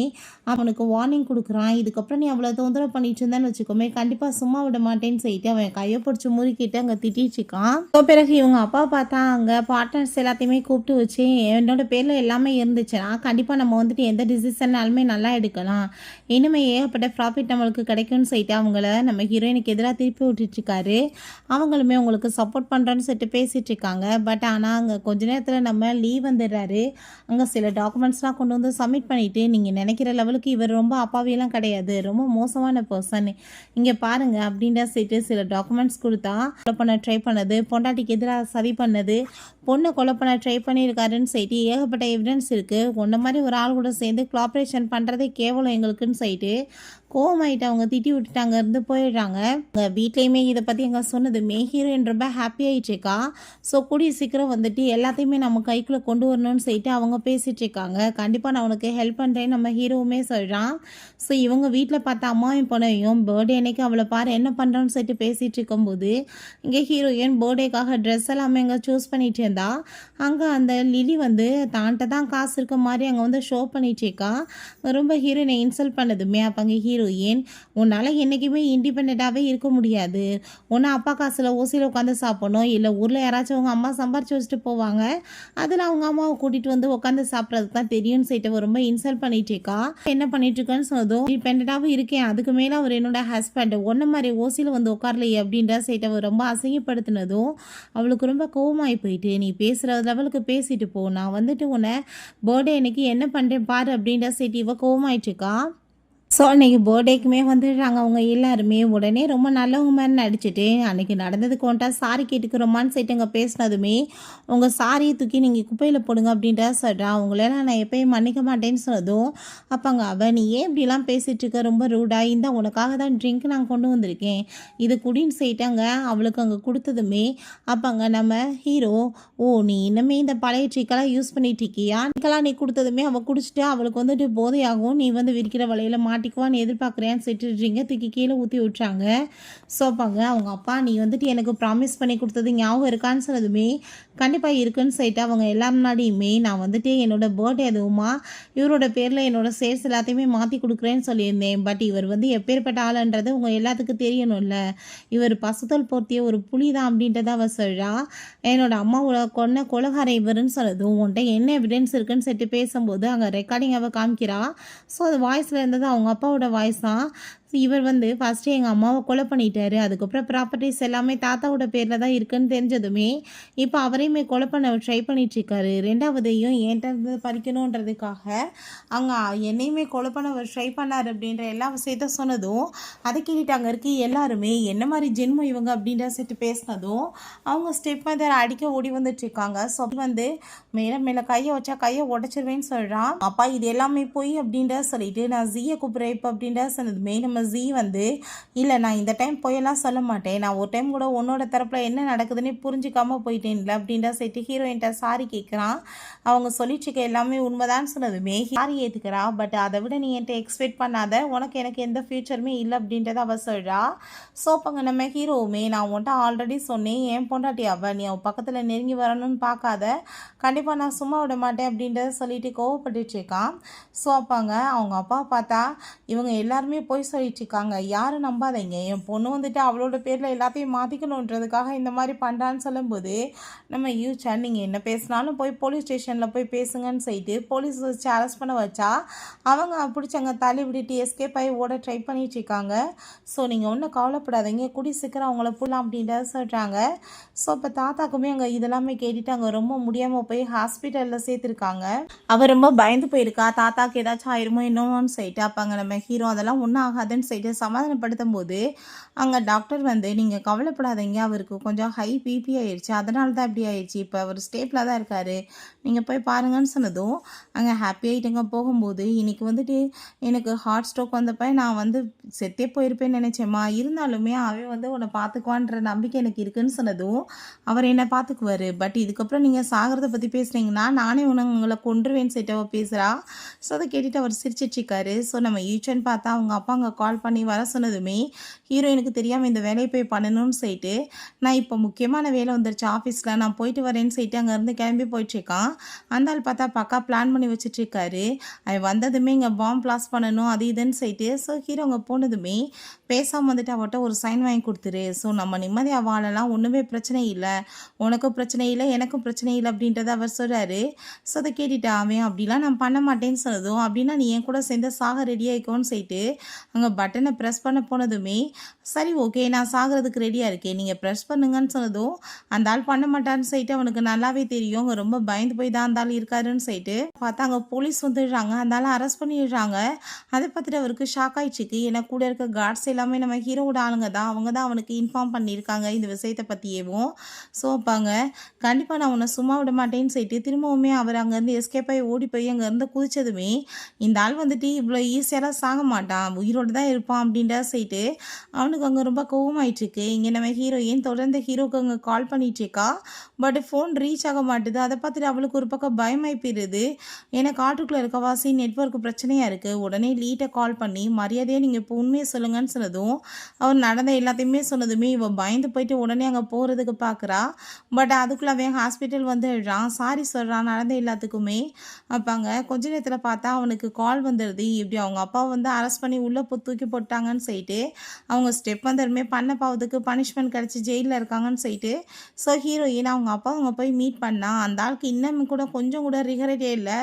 அவனுக்கு வார்னிங் கொடுக்குறான். இதுக்கப்புறம் நீ அவ்வளோ தொந்தரவு பண்ணிட்டு இருந்தான்னு வச்சுக்கோமே, கண்டிப்பாக சும்மா விட மாட்டேன்னு சொல்லிட்டு அவன் கையை பிடிச்சி முறுக்கிட்டு அங்கே திட்டிச்சுக்கான். ஸோ பிறகு இவங்க அப்பா பார்த்தா அங்கே பார்ட்னர்ஸ் எல்லாத்தையுமே கூப்பிட்டு வச்சு, என்னோட பேரில் எல்லாமே இருந்துச்சுன்னா கண்டிப்பாக நம்ம வந்துட்டு எந்த டிசிஷன்னாலுமே நல்லா எடுக்கலாம், இனிமேல் ஏகப்பட்ட ப்ராஃபிட் நம்மளுக்கு கிடைக்கும்னு சொல்லிட்டு அவங்கள நம்ம ஹீரோயினுக்கு எதிராக திருப்பி விட்டுட்ருக்காரு. அவங்களுமே உங்களுக்கு சப்போர்ட் பண்ணுறோன்னு சொல்லிட்டு பேசிகிட்டு இருக்காங்க. பட் ஆனால் அங்கே கொஞ்ச நேரத்தில் நம்ம லீவ் வந்துடுறாரு. அங்கே சில டாக்குமெண்ட்ஸ்லாம் கொண்டு வந்து சப்மிட் பண்ணிவிட்டு, நீங்கள் நினைக்கிற லெவலுக்கு இவர் ரொம்ப அப்பாவியெல்லாம் கிடையாது, ரொம்ப மோசமான பர்சன், இங்கே பாருங்கள் அப்படின்ற சொல்லிட்டு சில டாக்குமெண்ட்ஸ் கொடுத்தா கொலை பண்ண ட்ரை பண்ணது, பொண்டாட்டிக்கு எதிராக சதி பண்ணது, பொண்ணை கொலை பண்ண ட்ரை பண்ணியிருக்காருன்னு சொல்லிட்டு ஏகப்பட்ட எவிடன்ஸ் இருக்குது. ஒன்றை மாதிரி ஒரு ஆள் கூட சேர்ந்து கோஆப்ரேஷன் பண்ணுறதே கேவலம் எங்களுக்குன்னு சொல்லிட்டு கோவமாயிட்டு அவங்க திட்டி விட்டுட்டாங்க, இருந்து போயிடுறாங்க. வீட்லேயுமே இதை பற்றி எங்கே சொன்னதுமே ஹீரோயின் ரொம்ப ஹாப்பி ஆகிட்டுருக்கா. ஸோ கூடிய சீக்கிரம் வந்துட்டு எல்லாத்தையுமே நம்ம கைக்குள்ளே கொண்டு வரணும்னு சொல்லிட்டு அவங்க பேசிகிட்டு இருக்காங்க. கண்டிப்பாக நான் உனக்கு ஹெல்ப் பண்ணுறேன்னு நம்ம ஹீரோவுமே சொல்கிறான். ஸோ இவங்க வீட்டில் பார்த்த அம்மாவையும் பொண்ணையும் பர்த்டே அன்னைக்கு அவளை பாரு என்ன பண்ணுறோன்னு சொல்லிட்டு பேசிகிட்டு இருக்கும்போது இங்கே ஹீரோயின் பர்த்டேக்காக ட்ரெஸ் எல்லாமே இங்கே சூஸ் பண்ணிட்டு இருந்தா. அங்கே அந்த லிலி வந்து தான்ட்ட தான் காசு இருக்க மாதிரி அங்கே வந்து ஷோ பண்ணிட்டு இருக்கா. ரொம்ப ஹீரோயினை இன்சல்ட் பண்ணதுமே அப்போ அங்கே ஹீரோயின், உன்னால் என்றைக்குமே இண்டிபெண்ட்டாகவே இருக்க முடியாது, ஒன்று அப்பா காசில் ஓசியில் உட்காந்து சாப்பிடணும், இல்லை ஊரில் யாராச்சும் அவங்க அம்மா சம்பாரிச்சு வச்சுட்டு போவாங்க, அதில் அவங்க அம்மாவை கூட்டிகிட்டு வந்து உட்காந்து சாப்பிட்றதுக்கு தான் தெரியும்னு சொல்லிட்டு ரொம்ப இன்சல்ட் பண்ணிட்டு இருக்கா. என்ன பண்ணிட்டு இருக்கான்னு சொன்னதும், இண்டிபெண்ட்டாகவும் இருக்கேன், அதுக்கு மேலே அவர் என்னோட ஹஸ்பண்ட், ஒன்று மாதிரி ஓசியில் வந்து உட்காரலையே அப்படின்ற சொல்லிட்டு ரொம்ப அசிங்கப்படுத்தினதும் அவளுக்கு ரொம்ப கோவமாகி போயிட்டு, நீ பேசுகிற லெவலுக்கு பேசிட்டு போ, நான் வந்துட்டு உன்னை பர்த்டே அன்னைக்கு என்ன பண்ணுறேன் பாரு அப்படின்ற சொல்லிட்டு இவ கோவமாயிட்டு இருக்கா. ஸோ அன்றைக்கி பர்த்டேக்குமே வந்துடுறாங்க அவங்க எல்லாருமே. உடனே ரொம்ப நல்லவங்க மாதிரி நடிச்சுட்டு அன்றைக்கி நடந்ததுக்கு வந்துட்டா சாரி கேட்டுக்கிறோமான்னு சொல்லிட்டு அங்கே பேசினதுமே, உங்கள் சாரியை தூக்கி நீங்கள் குப்பையில் போடுங்க அப்படின்றா சொல்கிறான். அவங்களெல்லாம் நான் எப்போயும் மன்னிக்க மாட்டேன்னு சொன்னதும் அப்போங்க அவள், நீ ஏன் இப்படிலாம் பேசிகிட்டு இருக்க, ரொம்ப ரூடாக, இந்த உனக்காக தான் ட்ரிங்க் நான் கொண்டு வந்திருக்கேன், இது குடின்னு சொல்லிட்டாங்க அவளுக்கு அங்கே கொடுத்ததுமே. அப்போங்க நம்ம ஹீரோ, ஓ நீ இன்னமே இந்த பழைய ட்ரிக்கெல்லாம் யூஸ் பண்ணிட்டு இருக்கியா, ட்ரிக்கெல்லாம் நீ கொடுத்ததுமே அவள் குடிச்சிட்டு அவளுக்கு வந்துட்டு போதையாகும், நீ வந்து விற்கிற வலையில் மாட்டிக்குவான்னு எதிர்பார்க்குறேன்னு சொல்லிட்டு தூக்கி கீழே ஊற்றி விட்றாங்க. ஸோ அப்பாங்க அவங்க அப்பா, நீ வந்துட்டு எனக்கு ப்ராமிஸ் பண்ணி கொடுத்தது ஞாபகம் இருக்கான்னு சொன்னதுமே கண்டிப்பாக இருக்குன்னு சொல்லிட்டு அவங்க எல்லா முன்னாடியுமே, நான் வந்துட்டு என்னோட பர்த்டே அதுவுமா இவரோட பேரில் என்னோட ஷேர்ஸ் எல்லாத்தையுமே மாற்றி கொடுக்குறேன்னு சொல்லியிருந்தேன், பட் இவர் வந்து எப்பேற்பட்ட ஆளுன்றது உங்கள் எல்லாத்துக்கும் தெரியணும்ல, இவர் பசுத்தல் போர்த்திய ஒரு புலி தான் அப்படின்றத அவ சொல்கிறா. என்னோட அம்மாவோட கொன்ன கொலகாரம் இவருன்னு சொன்னதும், உன்ட்ட என்ன எவிடன்ஸ் இருக்குன்னு சொல்லிட்டு பேசும்போது அங்கே ரெக்கார்டிங் அவள் காமிக்கிறா. ஸோ அது வாய்ஸில் இருந்தது அவங்க அப்பாவோட வாய்ஸ் தான். இவர் வந்து ஃபஸ்ட்டு எங்கள் அம்மாவை கொலை பண்ணிட்டாரு, அதுக்கப்புறம் ப்ராப்பர்ட்டிஸ் எல்லாமே தாத்தாவோட பேரில் தான் இருக்குன்னு தெரிஞ்சதுமே இப்போ அவரையுமே கொலை பண்ண ட்ரை பண்ணிட்டுருக்காரு. ரெண்டாவதையும் என்கிட்ட இருந்து பறிக்கணுன்றதுக்காக அவங்க என்னையுமே கொலை பண்ண அவர் ட்ரை பண்ணார் அப்படின்ற எல்லா விஷயத்த சொன்னதும் அதை கேட்டுட்டு அங்கே இருக்க எல்லாருமே என்ன மாதிரி ஜென்மம் இவங்க அப்படின்ற சொல்லிட்டு பேசினதும் அவங்க ஸ்டெப் மதர் அடிக்க ஓடி வந்துட்டுருக்காங்க. ஸோ வந்து மேலே கையை வச்சா கையை உடச்சிருவேன்னு சொல்கிறான். அப்பா இது எல்லாமே போய் அப்படின்ற சொல்லிட்டு நான் ஜீயை கூப்பிட்றேன் இப்போ அப்படின்ற சொன்னதுமே நம்ம ஜீ வந்து, இல்லை நான் இந்த டைம் போயெல்லாம் சொல்ல மாட்டேன், நான் ஒரு டைம் கூட உன்னோட தரப்பில் என்ன நடக்குதுன்னு புரிஞ்சிக்காம போயிட்டேன்ல அப்படின்ற சொல்லிட்டு ஹீரோயின்ட்ட சாரி கேட்குறான். அவங்க சொல்லிட்டுருக்க எல்லாமே உண்மைதான்னு சொன்னதுமே சாரி ஏற்றுக்கிறா. பட் அதை விட நீ என்கிட்ட எக்ஸ்பெக்ட் பண்ணாத, உனக்கு எனக்கு எந்த ஃபியூச்சருமே இல்லை அப்படின்றத அவள் சொல்கிறா. ஸோ அப்போங்க நம்ம ஹீரோவுமே, நான் உன்ட்ட ஆல்ரெடி சொன்னேன் என் பொண்டாட்டி அவள், நீ அவள் பக்கத்தில் நெருங்கி வரணும்னு பார்க்காத, கண்டிப்பாக நான் சும்மா விட மாட்டேன் அப்படின்றத சொல்லிட்டு கோவப்பட்டுட்ருக்கான். ஸோ அப்பாங்க அவங்க அப்பா பார்த்தா இவங்க எல்லாருமே போய் சொல்லிட்டுருக்காங்க, யாரும் நம்பாதீங்க, என் பொண்ணு வந்துட்டு அவளோட பேரில் எல்லாத்தையும் மாற்றிக்கணுன்றதுக்காக இந்த மாதிரி பண்ணுறான்னு சொல்லும்போது நம்ம யூச்சன், நீங்கள் என்ன பேசினாலும் போய் போலீஸ் ஸ்டேஷனில் போய் பேசுங்கன்னு சொல்லிட்டு போலீஸ் வச்சு அரெஸ்ட் பண்ண வச்சா அவங்க பிடிச்சவங்க தள்ளி விட்டுட்டு எஸ்கேப் ஆகி ஓட ட்ரை பண்ணிட்டுருக்காங்க. ஸோ நீங்கள் ஒன்றும் கவலைப்படாதீங்க, கூடி சீக்கிரம் அவங்கள போடலாம் அப்படின்றத சொல்கிறாங்க. ஸோ இப்போ தாத்தாக்குமே அங்கே இதெல்லாமே கேட்டுட்டு அங்கே ரொம்ப முடியாமல் போய் ஹாஸ்பிட்டலில் சேர்த்துருக்காங்க. அவர் ரொம்ப பயந்து போயிருக்கா, தாத்தாக்கு ஏதாச்சும் ஆயிருமோ என்னன்னு சொல்லிட்டு. அப்போ அங்கே நம்ம ஹீரோ அதெல்லாம் ஒன்றும் ஆகாதுன்னு சொல்லிட்டு சமாதானப்படுத்தும் போது அங்கே டாக்டர் வந்து, நீங்கள் கவலைப்படாதீங்க, அவருக்கு கொஞ்சம் ஹை பிபி ஆயிடுச்சு, அதனால தான் இப்படி ஆயிடுச்சு, இப்போ அவர் ஸ்டேப்பில் தான் இருக்கார், நீங்கள் போய் பாருங்கன்னு சொன்னதும் அங்கே ஹாப்பி ஆகிட்டுங்க. போகும்போது இன்றைக்கி வந்துட்டு எனக்கு ஹார்ட் ஸ்ட்ரோக் வந்தப்போ நான் வந்து செத்தே போயிருப்பேன்னு நினச்சேம்மா, இருந்தாலுமே அவன் வந்து உன்னை பார்த்துக்குவான்ற நம்பிக்கை எனக்கு இருக்குன்னு சொன்னதும் அவர் என்னை பார்த்துக்குவார், பட் இதுக்கப்புறம் நீங்கள் சாகிறத பற்றி பேசுகிறீங்கன்னா நானே உங்களை கொன்றுவேன்னு சொல்லிட்டு அவள் பேசுகிறா. ஸோ அதை கேட்டுட்டு அவர் சிரிச்சிட்ருக்காரு. ஸோ நம்ம ஈச்சன் பார்த்தா அவங்க அப்பா அங்கே கால் பண்ணி வர சொன்னதுமே ஹீரோயினுக்கு தெரியாமல் இந்த வேலையை போய் பண்ணணும்னு சொல்லிட்டு நான் இப்போ முக்கியமான வேலை வந்துருச்சு ஆஃபீஸில் நான் போயிட்டு வரேன்னு சொல்லிட்டு அங்கேருந்து கிளம்பி போயிட்டுருக்கான். அந்த ஆள் பார்த்தா பக்கா பிளான் பண்ணி வச்சுட்ருக்காரு. அவன் வந்ததுமே இங்கே பாம்பு பிளாஸ்ட் பண்ணணும் அது இதுன்னு சொல்லிட்டு ஸோ ஹீரோ அங்கே போனதுமே பேசாமல் வந்துட்டு அவட்ட ஒரு சைன் வாங்கி கொடுத்துரு. ஸோ நம்ம நிம்மதியாக வாழலாம், ஒன்றுமே பிரச்சனை இல்லை, உனக்கும் பிரச்சனை இல்லை எனக்கும் பிரச்சனை இல்லை அப்படின்றத அவர் சொல்கிறாரு. ஸோ அதை கேட்டுட்டு அவன் அப்படிலாம் நான் பண்ண மாட்டேன்னு சொன்னதும் அப்படின்னா நீ என் கூட சேர்ந்து சாக ரெடி ஆகிக்கோன்னு சொல்லிட்டு அங்கே பட்டனை ப்ரெஸ் பண்ண போனதுமே சரி ஓகே நான் சாகிறதுக்கு ரெடியாக இருக்கேன் நீங்கள் ப்ரெஸ் பண்ணுங்கன்னு சொன்னதும் அந்த ஆள் பண்ண மாட்டான்னு சொல்லிட்டு அவனுக்கு நல்லாவே தெரியும். அவங்க ரொம்ப பயந்து போய் தான் அந்த ஆள் இருக்காருன்னு சொல்லிட்டு பார்த்தா அங்கே போலீஸ் வந்துடுறாங்க. அந்த ஆள் அரெஸ்ட் பண்ணிடுறாங்க. அதை பார்த்துட்டு அவருக்கு ஷாக் ஆயிடுச்சுக்கு. ஏன்னா கூட இருக்க கார்ட்ஸ் எல்லாமே நம்ம ஹீரோவோட ஆளுங்க தான், அவங்க தான் அவனுக்கு இன்ஃபார்ம் பண்ணியிருக்காங்க இந்த விஷயத்தை பற்றியேவும். ஸோ அப்பாங்க கண்டிப்பாக நான் உன்னை சும்மா விட மாட்டேன்னு சொல்லிட்டு திரும்பவுமே அவர் அங்கேருந்து எஸ்கேப் ஆகி ஓடி போய் அங்கேருந்து குதிச்சதுமே இந்த ஆள் வந்துட்டு இவ்வளோ ஈஸியாக சாக மாட்டான், உயிரோடு தான் இருப்பான் அப்படின்ற சொல்லிட்டு அவனுக்கு அங்கே ரொம்ப கோவமாயிட்டுருக்கு. இங்கே நம்ம ஹீரோயின் தொடர்ந்து ஹீரோக்கு அங்கே கால் பண்ணிகிட்ருக்கா. பட் ஃபோன் ரீச் ஆக மாட்டுது. அதை பார்த்துட்டு அவளுக்கு ஒரு பக்கம் பயமாகி போயிடுது. ஏன்னா காட்டுக்குள்ளே இருக்கவாசி நெட்வொர்க் பிரச்சனையாக இருக்குது. உடனே லீட்டை கால் பண்ணி மரியாதையாக நீங்கள் இப்போ உண்மையை சொல்லுங்கன்னு சொன்னதும் அவர் நடந்த எல்லாத்தையுமே சொன்னதுமே இவள் பயந்து போயிட்டு உடனே அங்கே போகிறதுக்கு பார்க்குறா. பட் அதுக்குள்ளே அவன் ஹாஸ்பிட்டல் வந்துடுறான், சாரி சொல்கிறான் நடந்த எல்லாத்துக்குமே. அப்பாங்க கொஞ்ச நேரத்தில் பார்த்தா அவனுக்கு கால் வந்துடுது, இப்படி அவங்க அப்பா வந்து அரெஸ்ட் பண்ணி உள்ளே தூக்கி போட்டாங்கன்னு சொல்லிட்டு அவங்க ஸ்டெப் வந்துடுமே பண்ண பாவத்துக்கு பனிஷ்மெண்ட் கிடச்சி ஜெயிலில் இருக்காங்கன்னு சொல்லிட்டு ஸோ ஹீரோயின் அவங்க அப்பா அவங்க போய் மீட் பண்ணா. அந்த ஆளுக்கு இன்னும் கூட கொஞ்சம் கூட ரிகரெட்டே இல்லை,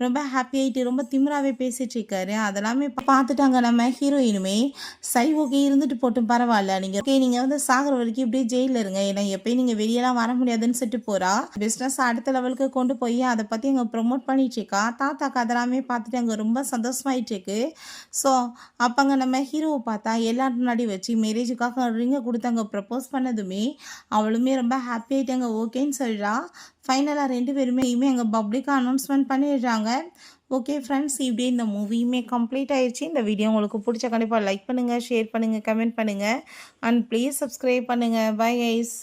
ரொம்ப ஹாப்பி ஆகிட்டு ரொம்ப திமிராகவே பேசிகிட்டு இருக்காரு. அதெல்லாமே பார்த்துட்டாங்க நம்ம ஹீரோயினுமே. சரி ஓகே இருந்துட்டு போட்டும் பரவாயில்ல, நீங்கள் வந்து சாகிற வரைக்கும் இப்படியே ஜெயிலில் இருங்க, ஏன்னா எப்பயும் நீங்கள் வெளியெல்லாம் வர முடியாதுன்னு சொல்லிட்டு போகிறா. பிஸ்னஸ் அடுத்த லெவலுக்கு கொண்டு போய் அதை பற்றி அங்கே ப்ரொமோட் பண்ணிட்டு இருக்கா. தாத்தாக்கு அதெல்லாமே பார்த்துட்டு அங்கே ரொம்ப சந்தோஷமாயிட்டு இருக்கு. ஸோ அப்போங்க நம்ம ஹீரோவை பார்த்தா எல்லாரும் முன்னாடி வச்சு மேரேஜுக்காக ரிங்கை கொடுத்து அங்கே ப்ரப்போஸ் பண்ணதுமே அவளுமே ரொம்ப ஹாப்பி ஆகிட்டாங்க, ஓகேன்னு சொல்கிறா. ஃபைனலாக 2 பேருமே அங்கே பப்ளிக்காக அனௌன்ஸ்மெண்ட் பண்ணிடுறாங்க. ஓகே ஃப்ரெண்ட்ஸ், இப்படியே இந்த மூவியுமே கம்ப்ளீட் ஆயிடுச்சு. இந்த வீடியோ உங்களுக்கு பிடிச்ச கண்டிப்பாக லைக் பண்ணுங்கள், ஷேர் பண்ணுங்கள், கமெண்ட் பண்ணுங்கள் அண்ட் ப்ளீஸ் சப்ஸ்கிரைப் பண்ணுங்கள். Bye guys.